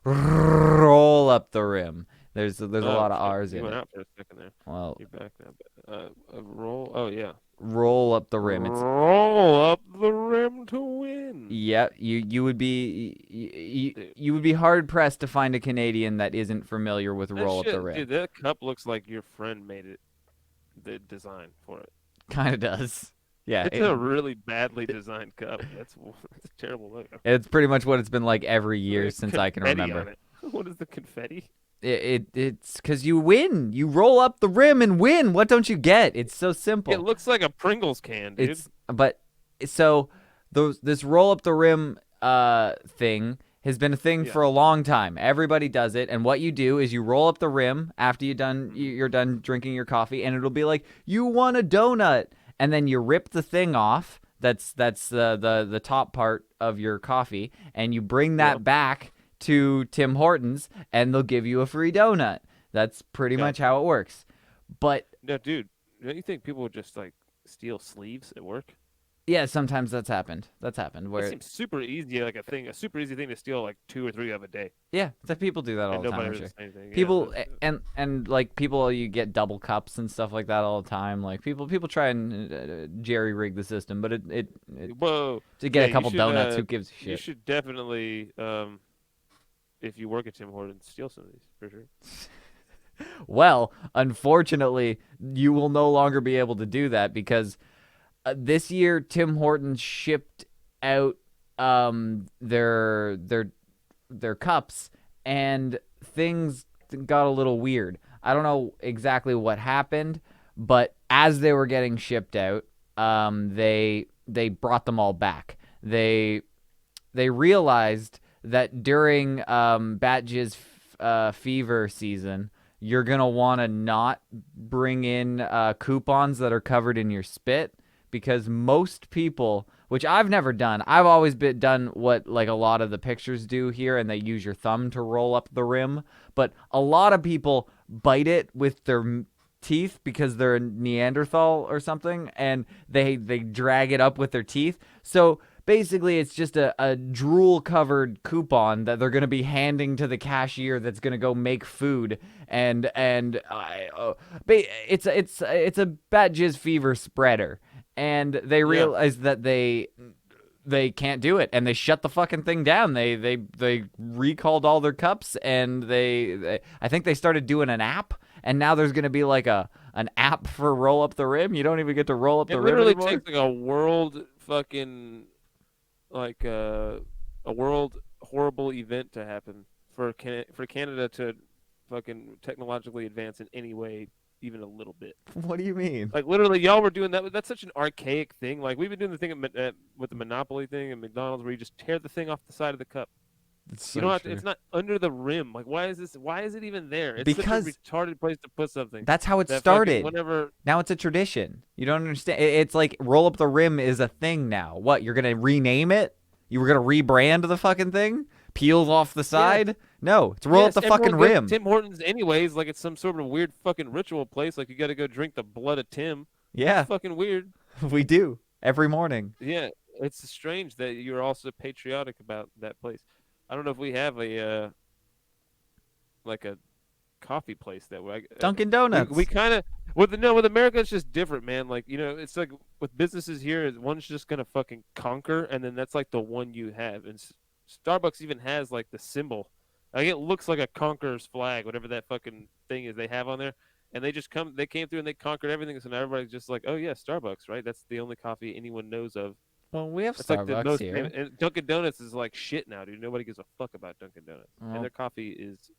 roll up the rim. There's a lot of shit. R's You in went it. out for a second there. Well, You're back now. A roll. Oh yeah. roll up the rim. It's Roll up the rim to win. yeah. You would be you would be hard pressed to find a Canadian that isn't familiar with That roll up the shit- rim. Dude, that cup looks like your friend made it. The design for it. Kind of does. Yeah. It's a really badly designed cup. That's a terrible logo. It's pretty much what it's been like every year There's since I can confetti remember. on it. What is the confetti? It's because you win. You roll up the rim and win. What don't you get? It's so simple. It looks like a Pringles can, dude. This roll up the rim thing has been a thing Yeah. for a long time. Everybody does it, and what you do is you roll up the rim after you're done drinking your coffee, and it'll be like you won a donut, and then you rip the thing off. That's the top part of your coffee, and you bring that Yeah. back to Tim Hortons, and they'll give you a free donut. That's pretty Okay. much how it works. But No, dude. Don't you think people would just like steal sleeves at work? yeah, sometimes that's happened. That Where seems super easy, like a super easy thing to steal like 2 or 3 of a day, yeah, that people do that all and the nobody time. ever I'm sure. says anything. Yeah, People that's- and like people, you get double cups and stuff like that all the time. Like people try and jerry rig the system, but it Whoa. to get Yeah, a you couple should, donuts, who gives a You shit? should definitely, if you work at Tim Hortons, steal some of these for sure. Well, unfortunately, you will no longer be able to do that because this year Tim Hortons shipped out their cups, and things got a little weird. I don't know exactly what happened, but as they were getting shipped out, they brought them all back. They realized that during Batj's fever season, you're gonna want to not bring in coupons that are covered in your spit, because most people, which I've never done, I've always been done what like a lot of the pictures do here, and they use your thumb to roll up the rim. But a lot of people bite it with their teeth because they're a Neanderthal or something, and they drag it up with their teeth. So basically, it's just a drool-covered coupon that they're going to be handing to the cashier that's going to go make food, and it's a bat jizz fever spreader, and they realize that they can't do it, and they shut the fucking thing down. They recalled all their cups, and they I think they started doing an app, and now there's going to be like an app for roll up the rim. You don't even get to roll up the rim anymore. It literally takes like a world fucking like a world horrible event to happen for Canada to fucking technologically advance in any way, even a little bit. What do you mean? Like literally, y'all were doing that. That's such an archaic thing. Like we've been doing the thing with the Monopoly thing at McDonald's, where you just tear the thing off the side of the cup. So you don't have to, it's not under the rim. Like why is this? Why is it even there? It's because such a retarded place to put something. That's how it that started. Whenever now it's a tradition. You don't understand. It's like roll up the rim is a thing now. What, you're gonna rename it? You were gonna rebrand the fucking thing? Peels off the side? Yeah. No, it's roll up the fucking rim. Tim Hortons, anyways, like it's some sort of weird fucking ritual place. Like you got to go drink the blood of Tim. Yeah, it's fucking weird. We do every morning. Yeah, it's strange that you're also patriotic about that place. I don't know if we have a like a coffee place that way. Dunkin' Donuts. We kind of with America it's just different, man. Like it's like with businesses here, one's just gonna fucking conquer, and then that's like the one you have. And Starbucks even has like the symbol, like it looks like a conqueror's flag, whatever that fucking thing is they have on there. And they came through and they conquered everything. So now everybody's just like, oh yeah, Starbucks, right? That's the only coffee anyone knows of. Well, we have That's Starbucks like the most here. And Dunkin' Donuts is like shit now, dude. Nobody gives a fuck about Dunkin' Donuts. And their coffee is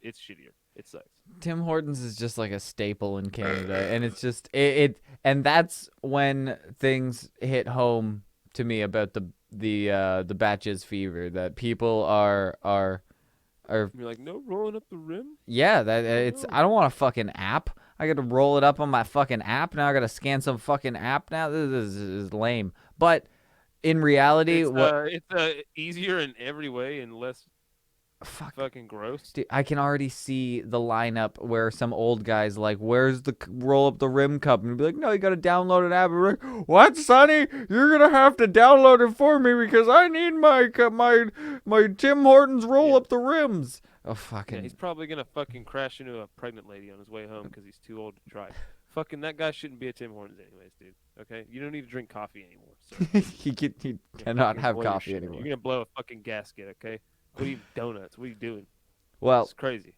it's shittier. It sucks. Tim Hortons is just like a staple in Canada, and it's just it and that's when things hit home to me about the batches fever that people are You're like, no rolling up the rim? Yeah, that it's I don't want a fucking app. I got to roll it up on my fucking app. Now I got to scan some fucking app now. This is lame. But in reality, it's easier in every way and less fucking gross. Dude, I can already see the lineup where some old guy's like, "Where's the roll up the rim cup?" And be like, "No, you got to download an app." And we're like, "What, Sonny? You're gonna have to download it for me because I need my Tim Hortons roll up the rims." Oh fucking! Yeah, he's probably gonna fucking crash into a pregnant lady on his way home because he's too old to drive. Fucking that guy shouldn't be at Tim Hortons anyways, dude. Okay, you don't need to drink coffee anymore. So. he cannot have coffee anymore. You're gonna blow a fucking gasket, okay? What are you donuts? What are you doing? Well, it's crazy.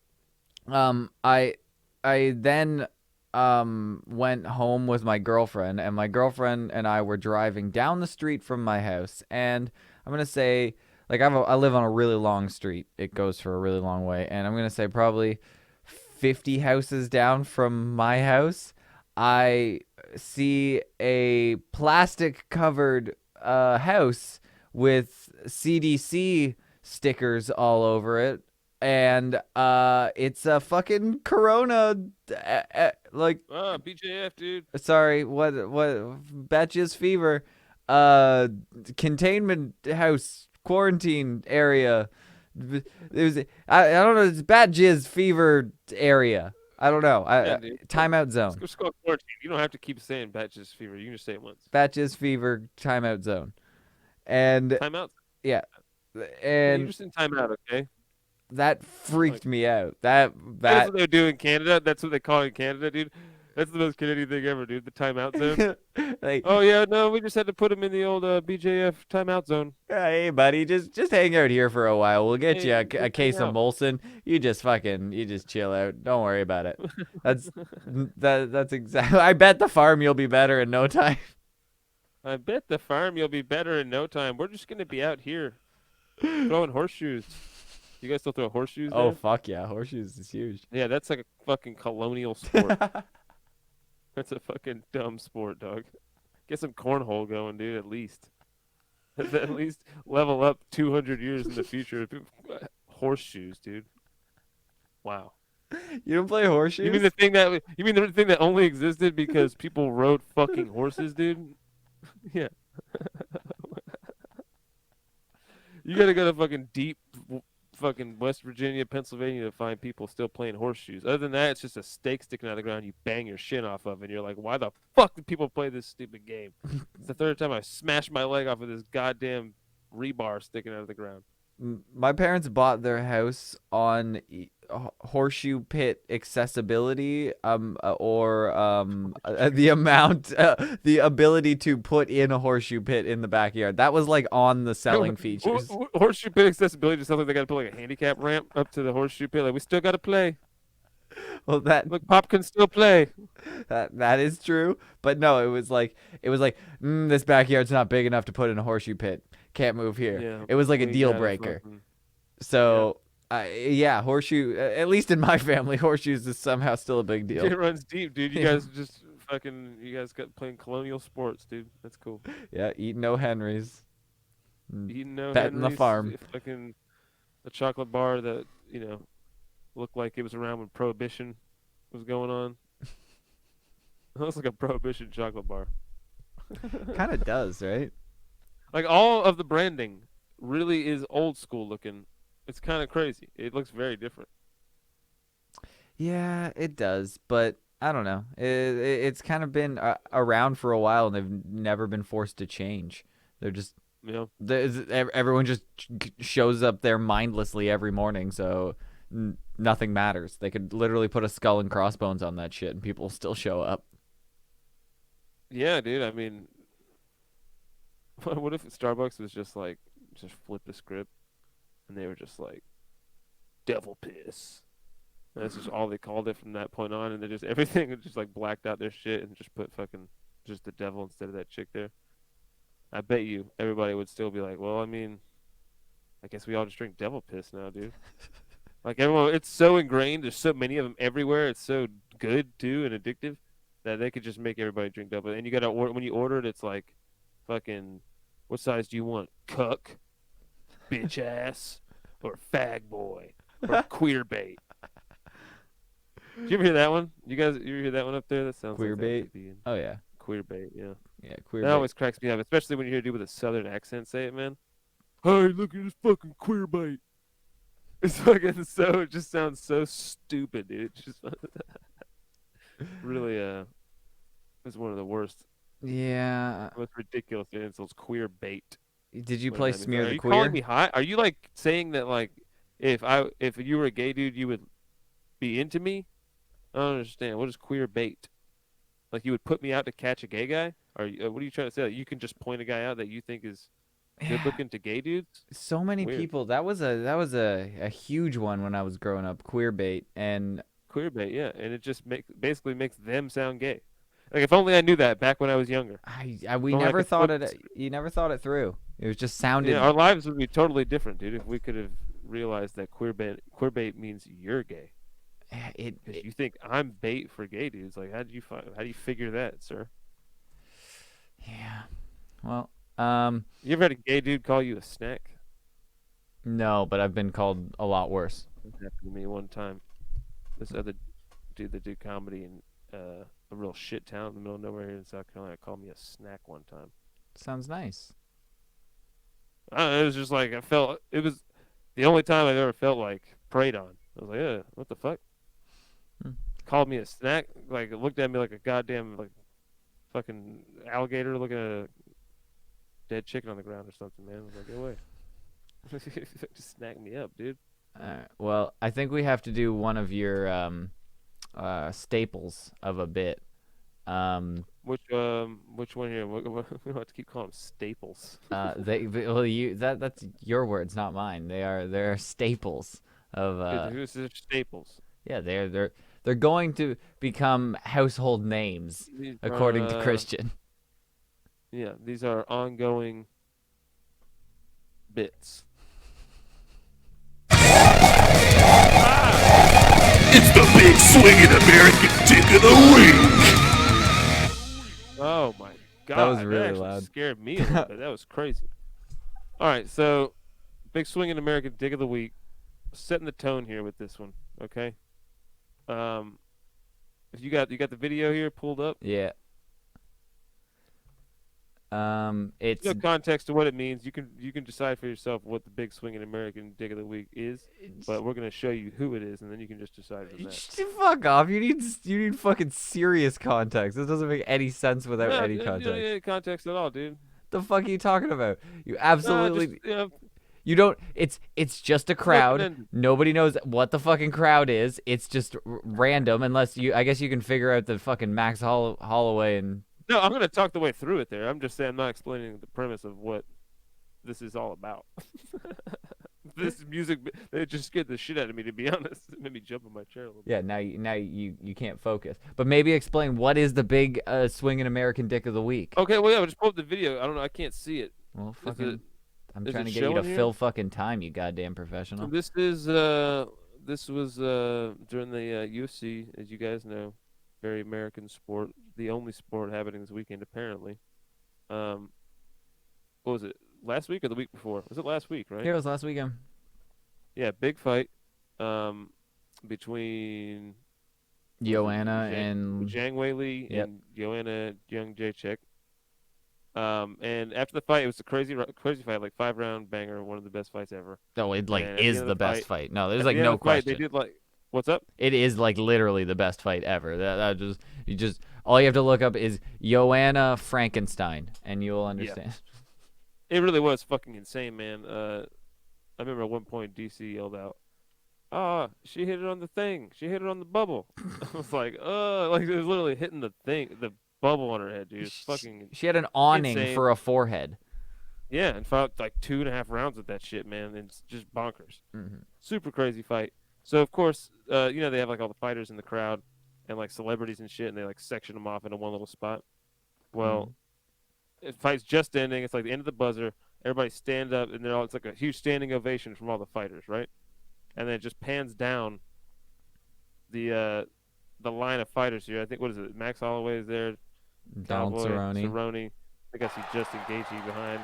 I then went home with my girlfriend, and my girlfriend and I were driving down the street from my house, and I'm gonna say, like, I live on a really long street. It goes for a really long way, and I'm gonna say probably 50 houses down from my house, I see a plastic-covered house with CDC stickers all over it, and it's a fucking Corona, like BJF, dude. Sorry, what batches fever, containment house, quarantine area. It was I don't know. It's bat jizz fever area. I don't know. Timeout zone. Let's go quarantine. You don't have to keep saying bat jizz fever. You can just say it once. Bat jizz fever timeout zone. And timeout. Yeah. And you're just in timeout, okay? That freaked me out. That's what they do in Canada. That's what they call it in Canada, dude. That's the most Canadian thing ever, dude. The timeout zone. Like, oh yeah, no, we just had to put him in the old BJF timeout zone. Hey, buddy, just hang out here for a while. We'll get you a case of Molson. You just chill out. Don't worry about it. That's exactly. I bet the farm you'll be better in no time. I bet the farm you'll be better in no time. We're just gonna be out here throwing horseshoes. You guys still throw horseshoes? Oh, fuck yeah, horseshoes is huge. Yeah, that's like a fucking colonial sport. That's a fucking dumb sport, dog. Get some cornhole going, dude, at least. At least level up 200 years in the future. Horseshoes, dude. Wow. You don't play horseshoes? You mean the thing that only existed because people rode fucking horses, dude? Yeah. You gotta go to fucking fucking West Virginia, Pennsylvania to find people still playing horseshoes. Other than that, it's just a stake sticking out of the ground. You bang your shin off of, and you're like, why the fuck do people play this stupid game? It's the third time I smashed my leg off of this goddamn rebar sticking out of the ground. My parents bought their house on horseshoe pit accessibility, the ability to put in a horseshoe pit in the backyard. That was like on the selling features. Horseshoe pit accessibility just sounds like they gotta put like a handicap ramp up to the horseshoe pit. Like, we still gotta play. Well, that Look, Pop can still play. that is true, but no, it was like this backyard's not big enough to put in a horseshoe pit. Can't move here. Yeah, It was like a we deal gotta breaker. fucking- So, yeah, horseshoe. At least in my family, horseshoes is somehow still a big deal. It runs deep, dude. You Yeah. guys just you guys got playing colonial sports, dude. That's cool. Yeah, eating no Henrys. Eating no Betting the Henrys, farm. Fucking a chocolate bar that looked like it was around when Prohibition was going on. It looks like a Prohibition chocolate bar. Kind of does, right? Like, all of the branding really is old school looking. It's kind of crazy. It looks very different. Yeah, it does, but I don't know. It's kind of been around for a while, and they've never been forced to change. They're just everyone just shows up there mindlessly every morning, so nothing matters. They could literally put a skull and crossbones on that shit, and people will still show up. Yeah, dude. I mean, what if Starbucks was just flip the script, and they were just like, devil piss. And that's just all they called it from that point on, and they just everything just like blacked out their shit and just put fucking just the devil instead of that chick there. I bet you everybody would still be like, well, I mean, I guess we all just drink devil piss now, dude. Like, everyone, it's so ingrained. There's so many of them everywhere. It's so good too and addictive that they could just make everybody drink devil. And you gotta order, when you order it, it's like, fucking, what size do you want? Cuck, bitch ass, or fag boy, or queer bait. Did you ever hear that one? You ever hear that one up there? That sounds Queer like bait? that could be in Oh yeah, queer bait, yeah. yeah, queer. That bait. always cracks me up, especially when you hear a dude with a southern accent say it, man. Hey, look at this fucking queer bait. It's fucking so, it just sounds so stupid, dude. It's just really, it's one of the worst, Yeah. most ridiculous insults, queer bait. Did you What play that means. Smear Are the you Queer? calling me high? Are you like saying that like if you were a gay dude you would be into me? I don't understand. What is queer bait? Like, you would put me out to catch a gay guy? Or what are you trying to say? Like, you can just point a guy out that you think is good looking to gay dudes? So many Weird. people. That was a huge one when I was growing up. Queer bait, and Queer bait, yeah, and it just basically makes them sound gay. Like, if only I knew that back when I was younger. we Well, I never could thought flip it. You never thought it through. It was just sounded. Yeah, our lives would be totally different, dude, if we could have realized that queer bait means you're gay. Because you think I'm bait for gay dudes. Like, how do you figure that, sir? Yeah. Well, You ever had a gay dude call you a snack? no, but I've been called a lot worse. That happened to me one time. This other dude that did comedy in a real shit town in the middle of nowhere here in South Carolina called me a snack one time. Sounds nice. I don't know, it was just like, it was the only time I've ever felt like preyed on. I was like, what the fuck? Called me a snack, like, looked at me like a goddamn, like, fucking alligator looking at a dead chicken on the ground or something, man. I was like, go away. Just snack me up, dude. Well, I think we have to do one of your staples of a bit. Which one here? We don't have to keep calling them staples. That's your words, not mine. They're staples of. These are staples. Yeah, they're going to become household names These according are, to Christian. Yeah, these are ongoing bits. It's the big swinging American dick of the week. Oh my god, That was really actually loud. Scared me a little bit. That was crazy. All right, so big swinging American dick of the week. Setting the tone here with this one, okay? If you got the video here pulled up, Yeah. It's no context to what it means. You can decide for yourself what the big swinging American dick of the week is. But we're gonna show you who it is, and then you can just decide from that. fuck off. You need fucking serious context. This doesn't make any sense without No, any you don't need context. any context at all, dude. The fuck are you talking about? You No, absolutely just, you know, you don't. It's just a crowd. open-ended. Nobody knows what the fucking crowd is. It's just random unless you. I guess you can figure out the fucking Max Holloway and. No, I'm gonna talk the way through it there. I'm just saying I'm not explaining the premise of what this is all about. This music, it just scared the shit out of me, to be honest. It made me jump in my chair a little bit. Yeah, now you can't focus. But maybe explain what is the big swinging American dick of the week. Okay, well, yeah, just pull up the video. I don't know. I can't see it. Well, Is fucking, it- I'm is trying it to get you to showing here? fill fucking time, you goddamn So professional. this was during the UFC, as you guys know, very American sport, the only sport happening this weekend apparently. What was it? Last week or the week before? Was it last week, right? Here it was last weekend. Yeah, big fight between Joanna and Zhang Weili Yep. and Joanna Young Jacek. And after the fight, it was a crazy fight, like 5-round banger, one of the best fights ever. oh, it like and at the is end of the the best fight- fight. No, there's At like the end no of the fight, question. They did like, what's up? It is like literally the best fight ever. That just all you have to look up is Joanna Frankenstein and you will understand. It really was fucking insane, man. I remember at one point DC yelled out, "Ah, she hit it on the thing. She hit it on the bubble." I was like it was literally hitting the bubble on her head, dude. It's fucking She had an awning insane. for a forehead. yeah, and fought like 2.5 rounds with that shit, man. And it's just bonkers. Mhm. Super crazy fight. So of course, they have like all the fighters in the crowd and like celebrities and shit, and they like section them off into one little spot. Well, the fight's just ending. It's like the end of the buzzer. Everybody stand up, and it's like a huge standing ovation from all the fighters, right? And then it just pans down the line of fighters here. I think, what is it? Max Holloway is there. Donald Cowboy, Cerrone. I guess he's Justin Gaethje behind.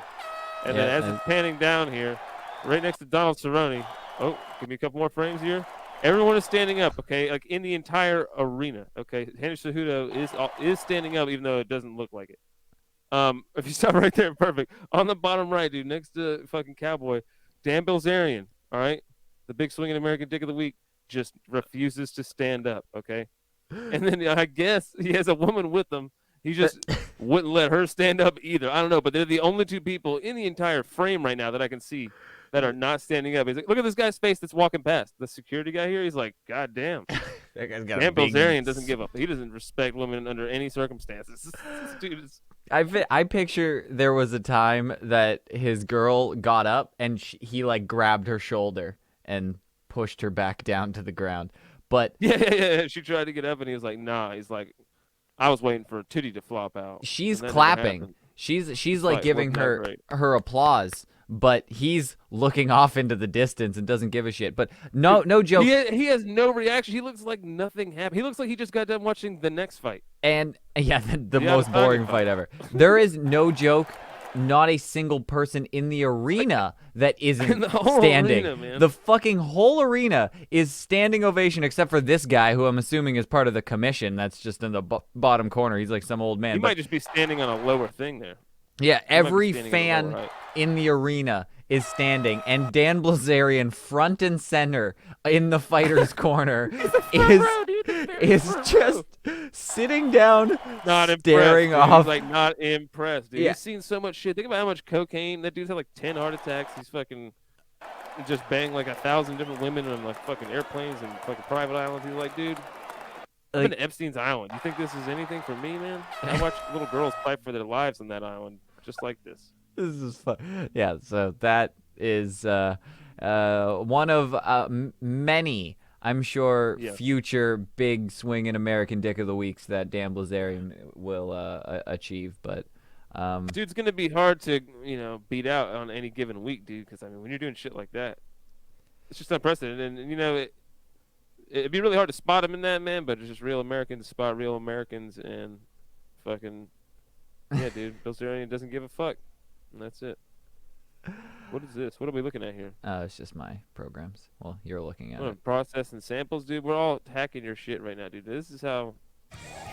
And Yeah, then as it's panning down here, right next to Donald Cerrone. Oh, give me a couple more frames here. Everyone is standing up, okay? Like in the entire arena, okay? Henry Cejudo is standing up, even though it doesn't look like it. If you stop right there, perfect. On the bottom right, dude, next to fucking Cowboy, Dan Bilzerian, all right? The big swinging American dick of the week just refuses to stand up, okay? And then I guess he has a woman with him. He just wouldn't let her stand up either. I don't know, but they're the only two people in the entire frame right now that I can see that are not standing up. He's like, look at this guy's face that's walking past. The security guy here, he's like, God damn. That guy's got Dan Bilzerian doesn't give up. He doesn't respect women under any circumstances. This dude is... I picture there was a time that his girl got up and he like grabbed her shoulder and pushed her back down to the ground. But Yeah. She tried to get up, and he was like, nah. He's like, I was waiting for a titty to flop out. she's and that never clapping. happened. She's like Like, giving wasn't that her great? her applause, but he's looking off into the distance and doesn't give a shit. But no joke. He has no reaction. He looks like nothing happened. He looks like he just got done watching the next fight. And yeah, the Yeah, most the boring Tiger fight ever. There is no joke, not a single person in the arena that isn't In the whole standing. arena, man. The fucking whole arena is standing ovation, except for this guy, who I'm assuming is part of the commission. That's just in the bottom corner. He's like some old man. He But might just be standing on a lower thing there. yeah, might be every standing in the fan lower height. in the arena is standing, and Dan Blazarian, front and center in the fighter's corner, is just sitting down, Not staring impressed. Dude. off. He's like not impressed, dude. Yeah. He's seen so much shit. Think about how much cocaine that dude's had, like 10 heart attacks. He's fucking just banged like 1,000 different women on like fucking airplanes and fucking private islands. He's like, dude, I've been Like- to Epstein's Island. You think this is anything for me, man? I watch little girls fight for their lives on that island, just like this. This is fun. Yeah, so that is one of many, I'm sure, Yeah. future big swinging American Dick of the Weeks that Dan Blazarian will achieve. But Dude's gonna be hard to beat out on any given week, dude. Because I mean, when you're doing shit like that, it's just unprecedented. And it'd be really hard to spot him in that, man. But it's just real Americans spot real Americans, and fucking yeah, dude. Bilzerian doesn't give a fuck, and that's it. What is this? What are we looking at here? It's just my programs. Well, you're looking at What, it. processing samples, dude? We're all hacking your shit right now, dude. This is how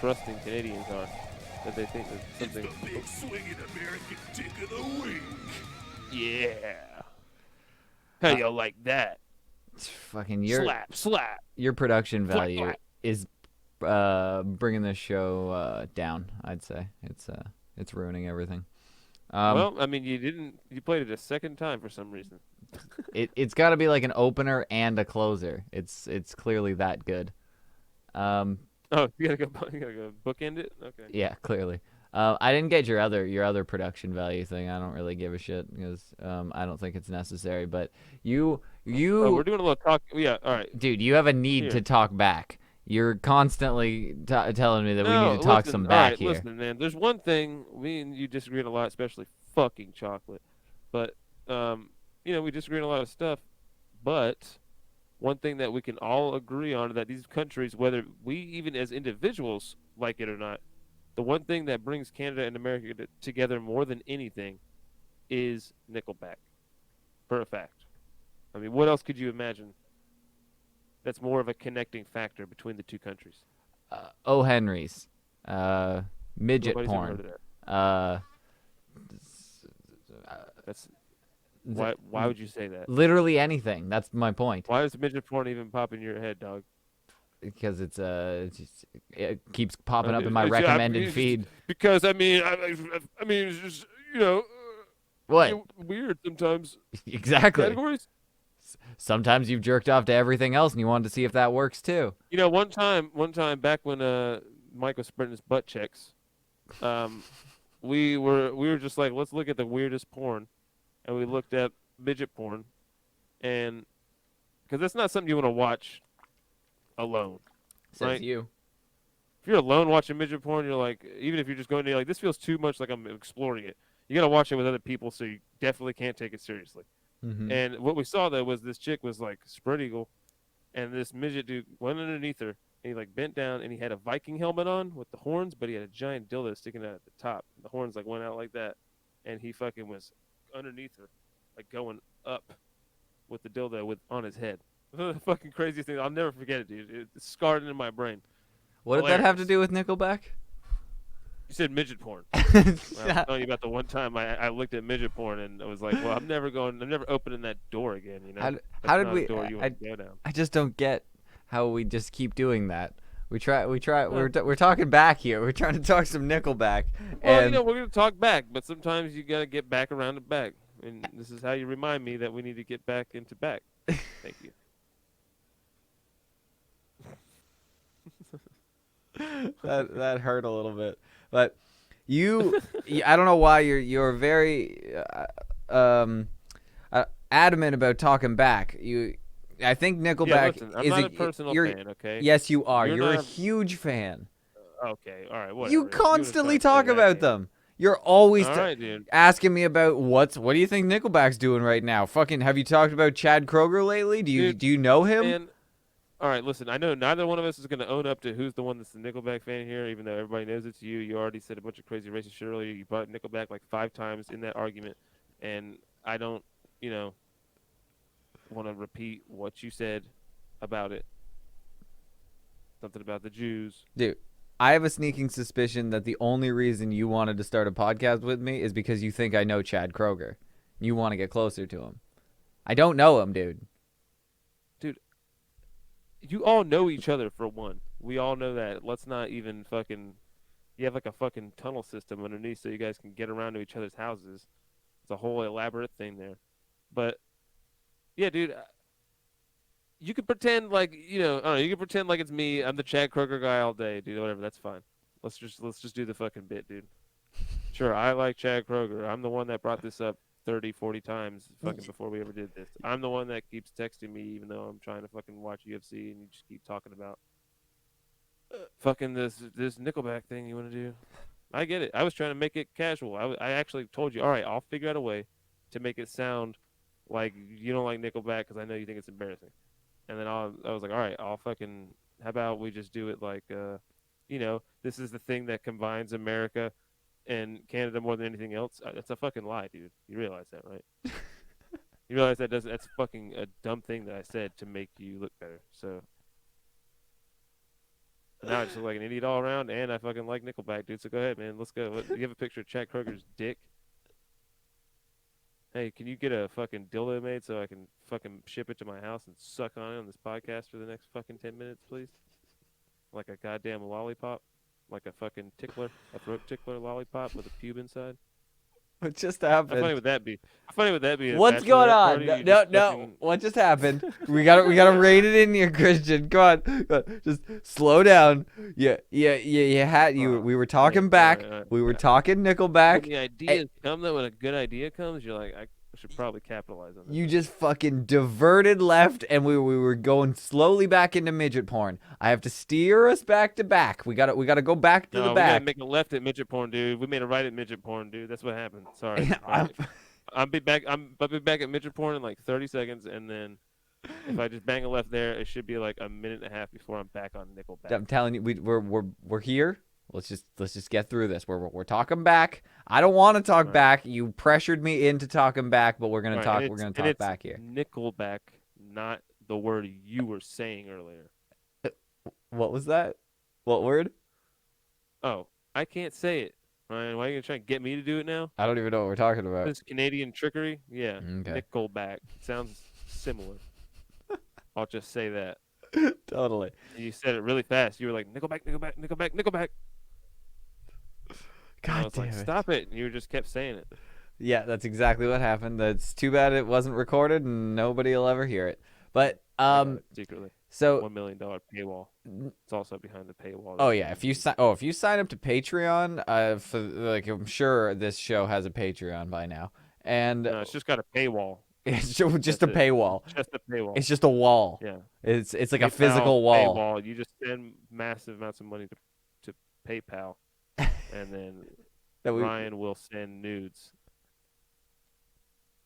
trusting Canadians are. That they think that something. big swinging American dick of the week. Yeah. How y'all like that? It's fucking your Slap. your production Slap, value slap. is bringing this show down. I'd say it's ruining everything. Well, I mean, you played it a second time for some reason. It's got to be like an opener and a closer. It's clearly that good. Oh, you gotta go bookend it? Okay. Yeah, clearly. I didn't get your other production value thing. I don't really give a shit because I don't think it's necessary. But you, Oh, we're doing a little talk. Yeah, all right. dude, you have a need Here. to talk back. You're constantly telling me that we No, need to talk listen, some all back right, here. listen, man. There's one thing me and you disagree on a lot, especially fucking chocolate. But we disagree on a lot of stuff. But one thing that we can all agree on is that these countries, whether we even as individuals like it or not, the one thing that brings Canada and America together more than anything is Nickelback, for a fact. I mean, what else could you imagine that's more of a connecting factor between the two countries? O. Henry's, midget Nobody's ever heard porn. of that. Uh, That's why would you say that? literally anything. That's my point. Why does midget porn even pop in your head, dog? Because it keeps popping up in my I mean, recommended it's feed. Because I mean, I mean, it's just What? weird sometimes. Exactly. Categories. Sometimes you've jerked off to everything else and you wanted to see if that works too. One time back when Mike was spreading his butt checks, we were just like, let's look at the weirdest porn, and we looked at midget porn, and because that's not something you want to watch alone. Says Right. you. If you're alone watching midget porn, you're like, even if you're just going to like, this feels too much like I'm exploring it. You gotta watch it with other people, so you definitely can't take it seriously. Mm-hmm. And what we saw though was this chick was like spread eagle, and this midget dude went underneath her, and he like bent down, and he had a Viking helmet on with the horns, but he had a giant dildo sticking out at the top. The horns like went out like that, and he fucking was underneath her, like going up with the dildo on his head. The fucking craziest thing. I'll never forget it, dude. It's scarred into my brain. What did that have to Hilarious. do with Nickelback? You said midget porn. Well, I'm telling you about the one time I looked at midget porn and I was like, well, I'm never opening that door again. How That's did not we? a door you want to go down. I just don't get how we just keep doing that. We try. We're talking back here. We're trying to talk some Nickelback. Well, And we're gonna talk back, but sometimes you gotta get back around to back, and this is how you remind me that we need to get back into back. Thank you. that hurt a little bit, but I don't know why you're very adamant about talking back. I think Nickelback listen, I'm is not a personal you're- fan, okay? Yes, you are. You're You're a not- huge fan. Okay, all right, whatever. You If you wanna constantly try talk and play that about game. them. You're always All right, dude. asking me about what do you think Nickelback's doing right now? Fucking, have you talked about Chad Kroeger lately? Dude, Do you know him? And all right, listen. I know neither one of us is gonna own up to who's the one that's the Nickelback fan here, even though everybody knows it's you. You already said a bunch of crazy racist shit earlier. You brought Nickelback like 5 times in that argument, and I don't, want to repeat what you said about it. Something about the Jews. Dude, I have a sneaking suspicion that the only reason you wanted to start a podcast with me is because you think I know Chad Kroeger. You want to get closer to him. I don't know him, dude. You all know each other for one. We all know that. Let's not even fucking. You have like a fucking tunnel system underneath so you guys can get around to each other's houses. It's a whole elaborate thing there. But yeah, dude, you could pretend like I don't know. You can pretend like it's me. I'm the Chad Kroeger guy all day, dude. Whatever. That's fine. Let's just do the fucking bit, dude. Sure, I like Chad Kroeger. I'm the one that brought this up 30, 40 times fucking before we ever did this. I'm the one that keeps texting me even though I'm trying to fucking watch UFC and you just keep talking about fucking this Nickelback thing you want to do. I get it. I was trying to make it casual. I actually told you, all right, I'll figure out a way to make it sound like you don't like Nickelback because I know you think it's embarrassing. And then I was like, all right, I'll fucking, how about we just do it like, this is the thing that combines America and Canada more than anything else. That's a fucking lie, dude. You realize that, right? You realize that's fucking a dumb thing that I said to make you look better. So now I just look like an idiot all around, and I fucking like Nickelback, dude. So go ahead, man. Let's go. You have a picture of Chad Kroger's dick? Hey, can you get a fucking dildo made so I can fucking ship it to my house and suck on it on this podcast for the next fucking 10 minutes, please? Like a goddamn lollipop? Like a fucking tickler? A throat tickler lollipop with a pube inside? What just How funny happened? would that be? How funny would that be? at a What's going bachelorette on? party? No, You no, just no. fucking- What just happened? We gotta rein it in here, Christian. Come on. Come on. Just slow down. Yeah. Oh, We were talking man. back. All right. We were Yeah. talking When Nickelback. the ideas come, though, when a good idea comes, you're like, I should probably capitalize on this. You just fucking diverted left, and we were going slowly back into midget porn. I have to steer us back to back. We gotta go back to No, the we gotta back. make a left at midget porn, dude. We made a right at midget porn, dude. That's what happened. Sorry. All I'm- right. I'll be back at midget porn in like 30 seconds, and then if I just bang a left there, it should be like a minute and a half before I'm back on Nickelback. I'm telling you, we're here. Let's just get through this. We're talking back. I don't want to talk Right. back. You pressured me into talking back, but we're gonna Right, talk. and We're gonna and talk it's back here. Nickelback, not the word you were saying earlier. What was that? What word? Oh, I can't say it. Ryan, why are you gonna try and get me to do it now? I don't even know what we're talking about. This Canadian trickery? Yeah. Okay. Nickelback. Sounds similar. I'll just say that. Totally. And you said it really fast. You were like, Nickelback, Nickelback, Nickelback, Nickelback. And I God was damn like, it. stop it. And you just kept saying it. Yeah, that's exactly what happened. That's too bad it wasn't recorded and nobody will ever hear it. But I got it secretly. so $1 million paywall. It's also behind the paywall. oh yeah, if you sign up to Patreon, for like I'm sure this show has a Patreon by now, and No, it's just got a paywall. it's just a That's it. paywall. Just a paywall. It's just a wall. Yeah. It's like a PayPal physical wall. Paywall. You just send massive amounts of money to PayPal, and then That we, Ryan will send nudes.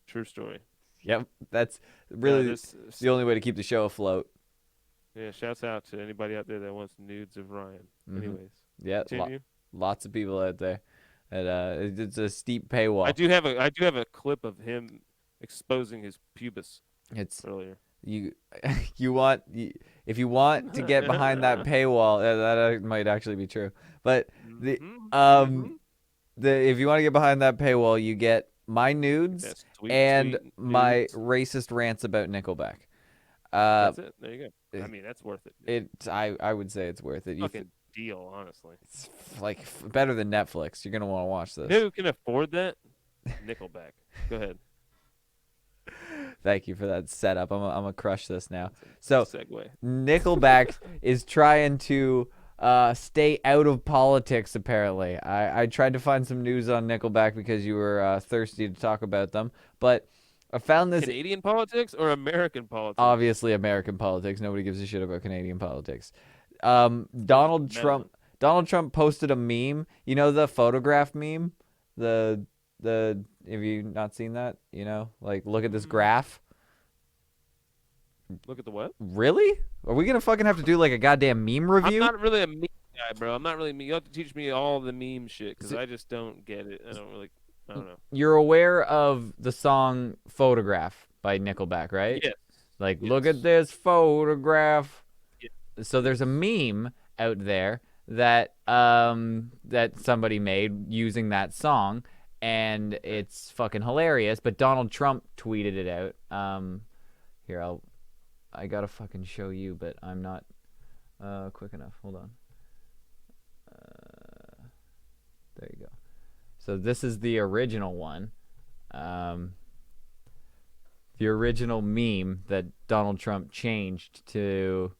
True story. yep, that's really this, the only way to keep the show afloat. yeah. Shouts out to anybody out there that wants nudes of Ryan. Mhm. Anyways, Yeah, continue. lots of people out there. And it's a steep paywall. I do have a clip of him exposing his pubis It's earlier. you if you want to get behind that paywall, that might actually be true. But the Mhm. if you want to get behind that paywall, you get my nudes That sweet, and sweet my nudes. racist rants about Nickelback. That's it. There you go. I mean, that's worth it. I would say it's worth it. Fucking deal, honestly. It's like better than Netflix. You're gonna want to watch this. Who can afford that? Nickelback. Go ahead. Thank you for that setup. I'm gonna crush this now. So Segue. Nickelback is trying to stay out of politics. Apparently, I tried to find some news on Nickelback because you were thirsty to talk about them, but I found this. Canadian politics or American politics? Obviously, American politics. Nobody gives a shit about Canadian politics. Donald Trump posted a meme. You know the photograph meme? The have you not seen that? You know, like look at this graph. Look at the what? Really? Are we gonna fucking have to do like a goddamn meme review? I'm not really a meme guy, bro. I'm not really meme. You have to teach me all the meme shit because I just don't get it. I don't know. You're aware of the song "Photograph" by Nickelback, right? Yes. Like, Yes. look at this photograph. Yeah. So there's a meme out there that that somebody made using that song, and it's fucking hilarious. But Donald Trump tweeted it out. Here, I gotta fucking show you, but I'm not quick enough. Hold on. There you go. So this is the original one. The original meme that Donald Trump changed to.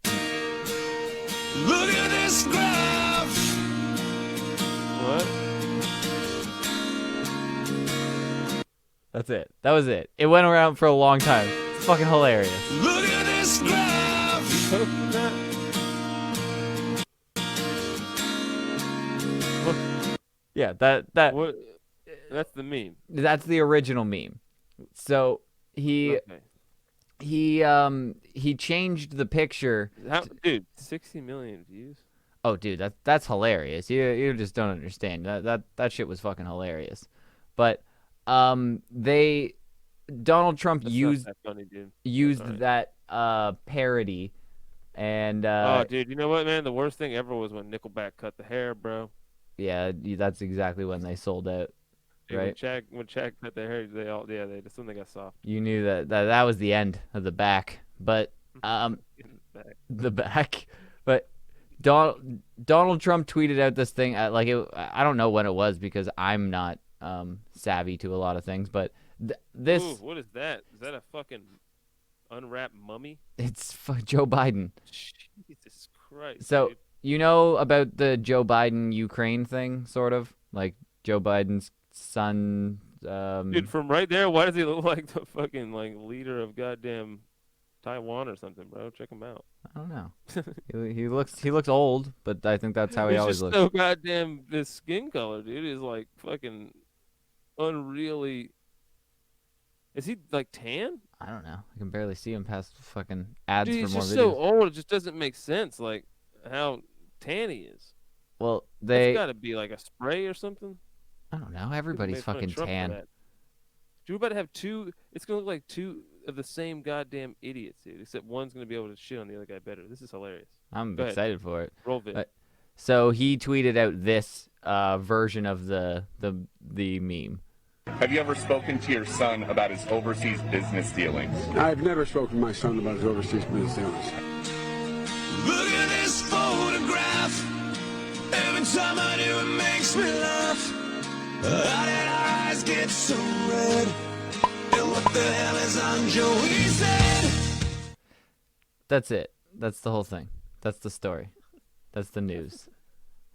Look at this graph. What? That's it. That was it. It went around for a long time. It's fucking hilarious. Look at this graph. Posted that? Yeah, that What? That's the meme. that's the original meme. So he Okay. he changed the picture. Dude, 60 million views. Oh, dude, that's hilarious. You just don't understand. That shit was fucking hilarious. But they Donald Trump That's not used that funny, dude. used Alright. that parody, and Oh, dude, you know what, man? The worst thing ever was when Nickelback cut the hair, bro. yeah, that's exactly when they sold out, Dude, when right? Shaq cut their hair, that's when they got soft. You knew that was the end of the back, but um Back. the back, but Donald Trump tweeted out this thing like I don't know when it was because I'm not savvy to a lot of things, but this Ooh, what is that? Is that a fucking unwrapped mummy? it's Joe Biden. Jesus Christ, So dude. you know about the Joe Biden Ukraine thing, sort of like Joe Biden's son. Dude, from right there, why does he look like the fucking like leader of goddamn Taiwan or something, bro? Check him out. I don't know. He looks old, but I think that's how he He's always just looks. so goddamn. This skin color, dude, is like fucking unreally. Is he like tan? I don't know. I can barely see him past fucking ads Dude, for he's more just videos. so old. It just doesn't make sense. Like how tan he is. Well, That's got to be like a spray or something. I don't know. People Everybody's made fun of fucking Trump for tan. that. Dude, we're about to have two. It's gonna look like two of the same goddamn idiots, dude. Except one's gonna be able to shit on the other guy better. This is hilarious. I'm Go ahead. excited for it. Roll vid. But- So he tweeted out this version of the meme. Have you ever spoken to your son about his overseas business dealings? I've never spoken to my son about his overseas business dealings. Look at this photograph. Every time I do, it makes me laugh. How did our eyes get so red? And what the hell is on Joey's head? That's it. That's the whole thing. That's the story. That's the news.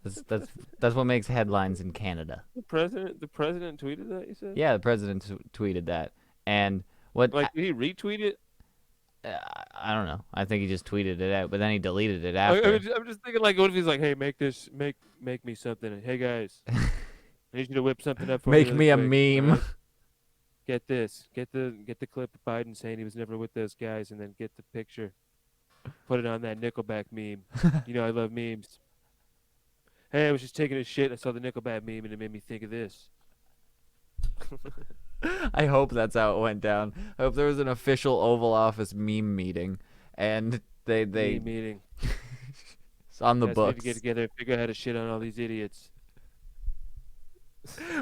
That's what makes headlines in Canada. The president tweeted that. You said? Yeah, the president tweeted that, and what Like, did he retweet it? I don't know. I think he just tweeted it out, but then he deleted it I- after. I'm just thinking, like, what if he's like, "Hey, make me something. Hey guys, I need you to whip something up for Make really me a quick, meme. alright? Get this. Get the clip of Biden saying he was never with those guys, and then get the picture. Put it on that Nickelback meme. You know I love memes. Hey, I was just taking a shit. I saw the Nickelback meme, and it made me think of this. I hope that's how it went down. I hope there was an official Oval Office meme meeting, and they Meme meeting. it's on the Guys need to books. get together and figure out how to shit on all these idiots.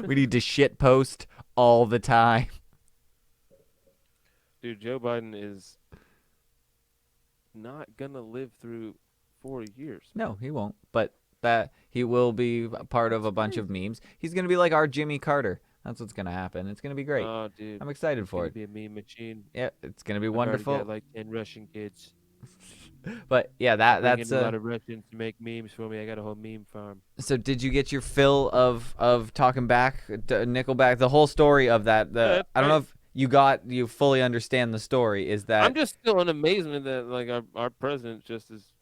We need to shit post all the time. Dude, Joe Biden is not gonna live through 4 years. No, he won't. But that he will be a part of a bunch of memes. He's gonna be like our Jimmy Carter. That's what's gonna happen. It's gonna be great. Oh, dude. I'm excited It's for gonna it. be a meme machine. Yeah, it's gonna be I've already wonderful. got like 10 Russian kids. But yeah, Bring that's in a lot of Russians to make memes for me. I got a whole meme farm. So did you get your fill of talking back to Nickelback? The whole story of that. Yeah, I don't know if you fully understand the story. Is that I'm just still in amazement that like our president just is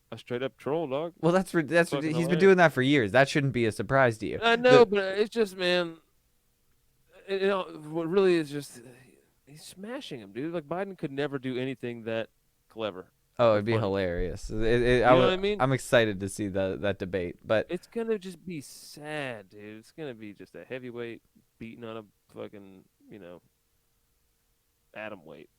a straight up troll, dog. well, that's fucking he's hilarious. been doing that for years. That shouldn't be a surprise to you. I know, but it's just, man. You know what really is just he's smashing him, dude. Like Biden could never do anything that clever. Oh, it'd be funny. hilarious. You know what I mean? I'm excited to see that debate. But It's gonna just be sad, dude. It's gonna be just a heavyweight beating on a fucking, atom weight.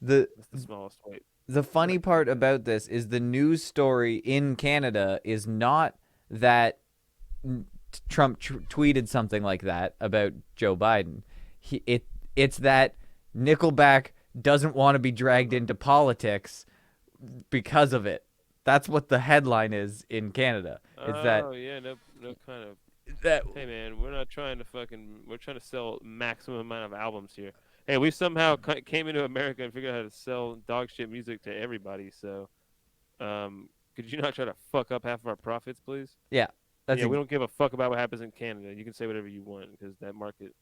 the That's the smallest weight. the funny part about this is the news story in Canada is not that Trump tweeted something like that about Joe Biden. It's that Nickelback doesn't want to be dragged into politics because of it. That's what the headline is in Canada. It's that Oh yeah, no kind of. that Hey man, we're trying to sell maximum amount of albums here. Hey, we somehow came into America and figured out how to sell dog shit music to everybody. So, could you not try to fuck up half of our profits, please? that's Yeah, we don't give a fuck about what happens in Canada. You can say whatever you want because that market,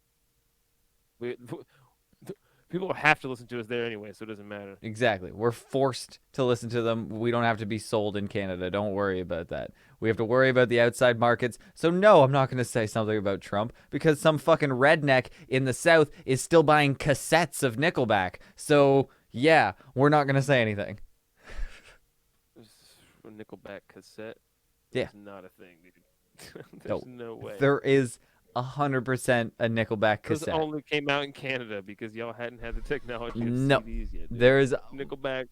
people have to listen to us there anyway, so it doesn't matter. exactly. We're forced to listen to them. We don't have to be sold in Canada. Don't worry about that. We have to worry about the outside markets. So no, I'm not going to say something about Trump because some fucking redneck in the South is still buying cassettes of Nickelback. So yeah, we're not going to say anything. a Nickelback cassette. Yeah. It's not a thing, dude. There's no way. There is 100% a Nickelback Those cassette. only came out in Canada because y'all hadn't had the technology of No. CDs yet. Dude. There is Nickelback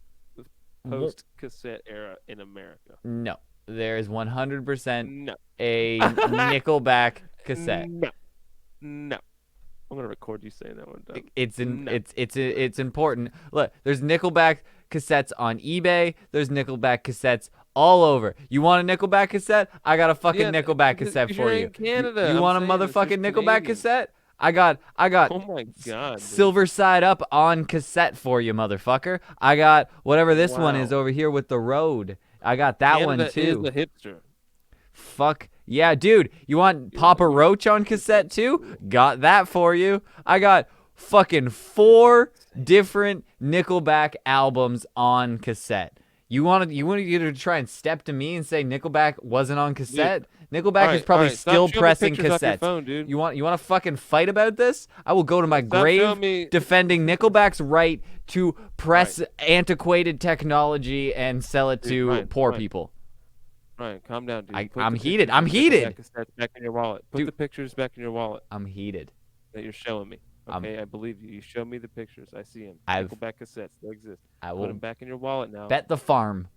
post cassette era in America. no. There is 100% No. a Nickelback cassette. No. No. I'm gonna record you saying that one time. It's important. Look, there's Nickelback cassettes on eBay. There's Nickelback cassettes all over. You want a Nickelback cassette? I got a fucking Nickelback cassette for you're you. in Canada. You I'm want a saying it's just motherfucking Nickelback Canadian. cassette? I got Oh my god. Dude. Silver Side Up on cassette for you, motherfucker. I got whatever this one is Wow. over here with the road. I got that Canada one too. is a hipster. Fuck yeah, dude. You want Papa Roach on cassette too? Got that for you. I got fucking 4 different Nickelback albums on cassette. You wanted you to try and step to me and say Nickelback wasn't on cassette? Nickelback is probably Stop still showing me pressing pictures off your cassettes. phone, dude. You want to fucking fight about this? I will go to my Stop grave showing me- defending Nickelback's right to press antiquated technology and sell it to Ryan, poor Ryan. people. Ryan, calm down, dude. Put I'm the heated. pictures I'm of the heated. Nickelback cassettes back in your wallet. Put Dude. the pictures back in your wallet I'm heated. that you're showing me. Okay, I believe you. You show me the pictures. I see them. I've- Nickelback cassettes. They exist. I Put will them back in your wallet now. bet the farm.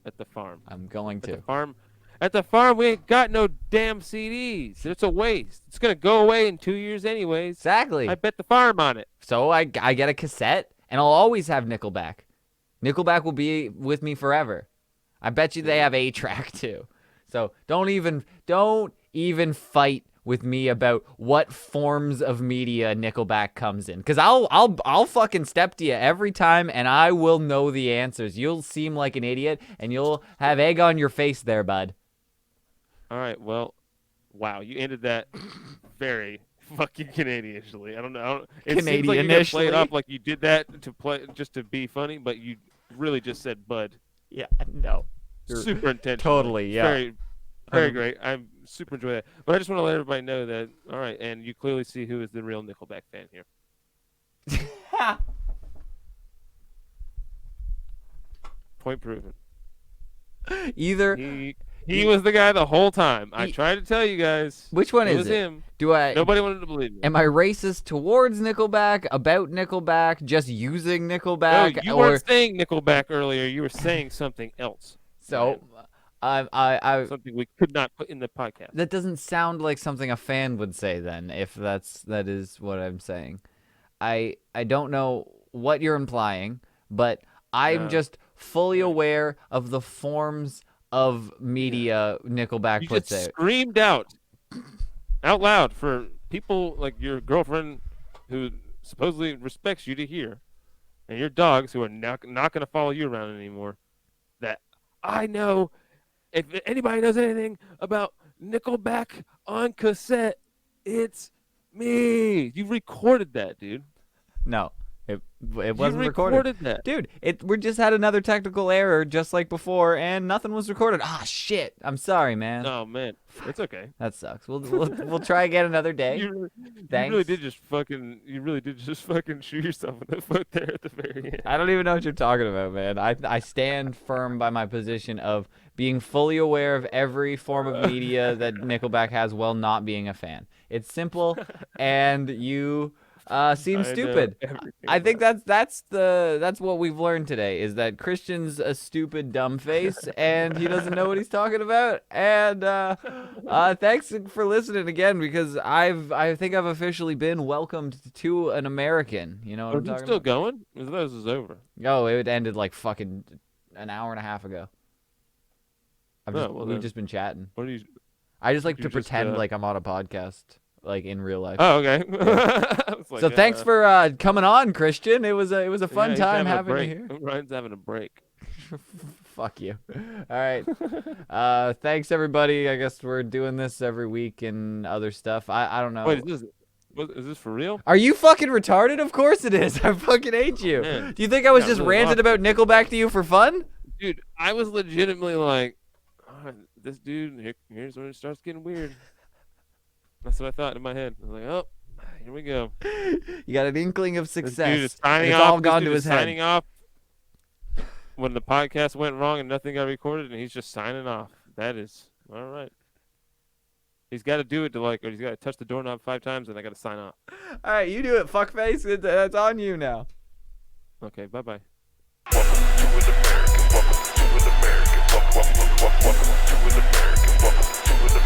At the farm. I'm going At to. the farm. At the farm, we ain't got no damn CDs. It's a waste. It's gonna go away in 2 years anyways. Exactly. I bet the farm on it. So I get a cassette, and I'll always have Nickelback. Nickelback will be with me forever. I bet you they have A-Track too. So don't even fight with me about what forms of media Nickelback comes in, because I'll fucking step to you every time, and I will know the answers. You'll seem like an idiot, and you'll have egg on your face there, bud. All right. Well, wow. You ended that very fucking Canadianishly. I don't know. It seems like you're gonna play it Canadianishly? off like you did that to play just to be funny, but you really just said bud. Yeah, no. Super intentional. Totally, yeah. Very, very great. I super enjoy that. But I just want to let everybody know that. All right, and you clearly see who is the real Nickelback fan here. Point proven. Either He was the guy the whole time. I tried to tell you guys. which one It is was it? him. Do I Nobody wanted to believe me. Am I racist towards Nickelback, about Nickelback, just using No, Nickelback, you or weren't saying Nickelback earlier. You were saying something else. so? I Something we could not put in the podcast. that doesn't sound like something a fan would say. Then, if that is what I'm saying, I don't know what you're implying, but I'm No. just fully aware of the forms of media Nickelback You puts just out. screamed out loud for people like your girlfriend who supposedly respects you to hear, and your dogs who are not going to follow you around anymore, that I know if anybody knows anything about Nickelback on cassette, it's me. You recorded that, dude. No, it You wasn't recorded that. Dude, we just had another technical error just like before, and nothing was recorded. Ah, shit. I'm sorry, man. Oh man, it's okay. That sucks. We'll try again another day. You Thanks. really did just fucking shoot yourself in the foot there at the very end. I don't even know what you're talking about, man. I stand firm by my position of being fully aware of every form of media that Nickelback has while not being a fan. It's simple, and you seem I know stupid. everything I think about that's what we've learned today is that Christian's a stupid dumb face and he doesn't know what he's talking about. And thanks for listening again, because I think I've officially been welcomed to an American. You know what I'm Is it talking still about? going? Is this is over? Oh, it ended like fucking an hour and a half ago. Oh, well we've then. just been chatting. What are you? I just like you to just, pretend like I'm on a podcast, like in real life. Oh, okay. I was like, So thanks for coming on, Christian. It was a fun he's time having a having you break. here. Ryan's having a break. Fuck you. All right. Thanks everybody. I guess we're doing this every week and other stuff. I don't know. Wait, is this for real? Are you fucking retarded? Of course it is. I fucking hate you. Man, Do you think I was got just really ranting off about Nickelback to you for fun? Dude, I was legitimately like, oh, this dude. Here's when it starts getting weird. That's what I thought in my head. I was like, oh, here we go. You got an inkling of This success. dude is signing and it's off. all This gone dude to is his head. signing off. when the podcast went wrong and nothing got recorded, and he's just signing off. That is all right. He's got to do it to or he's got to touch the doorknob 5 times, and I got to sign off. All right, you do it, fuckface. It's on you now. Okay, bye-bye. Welcome to an American. Welcome to an American. Welcome to an American. Welcome to an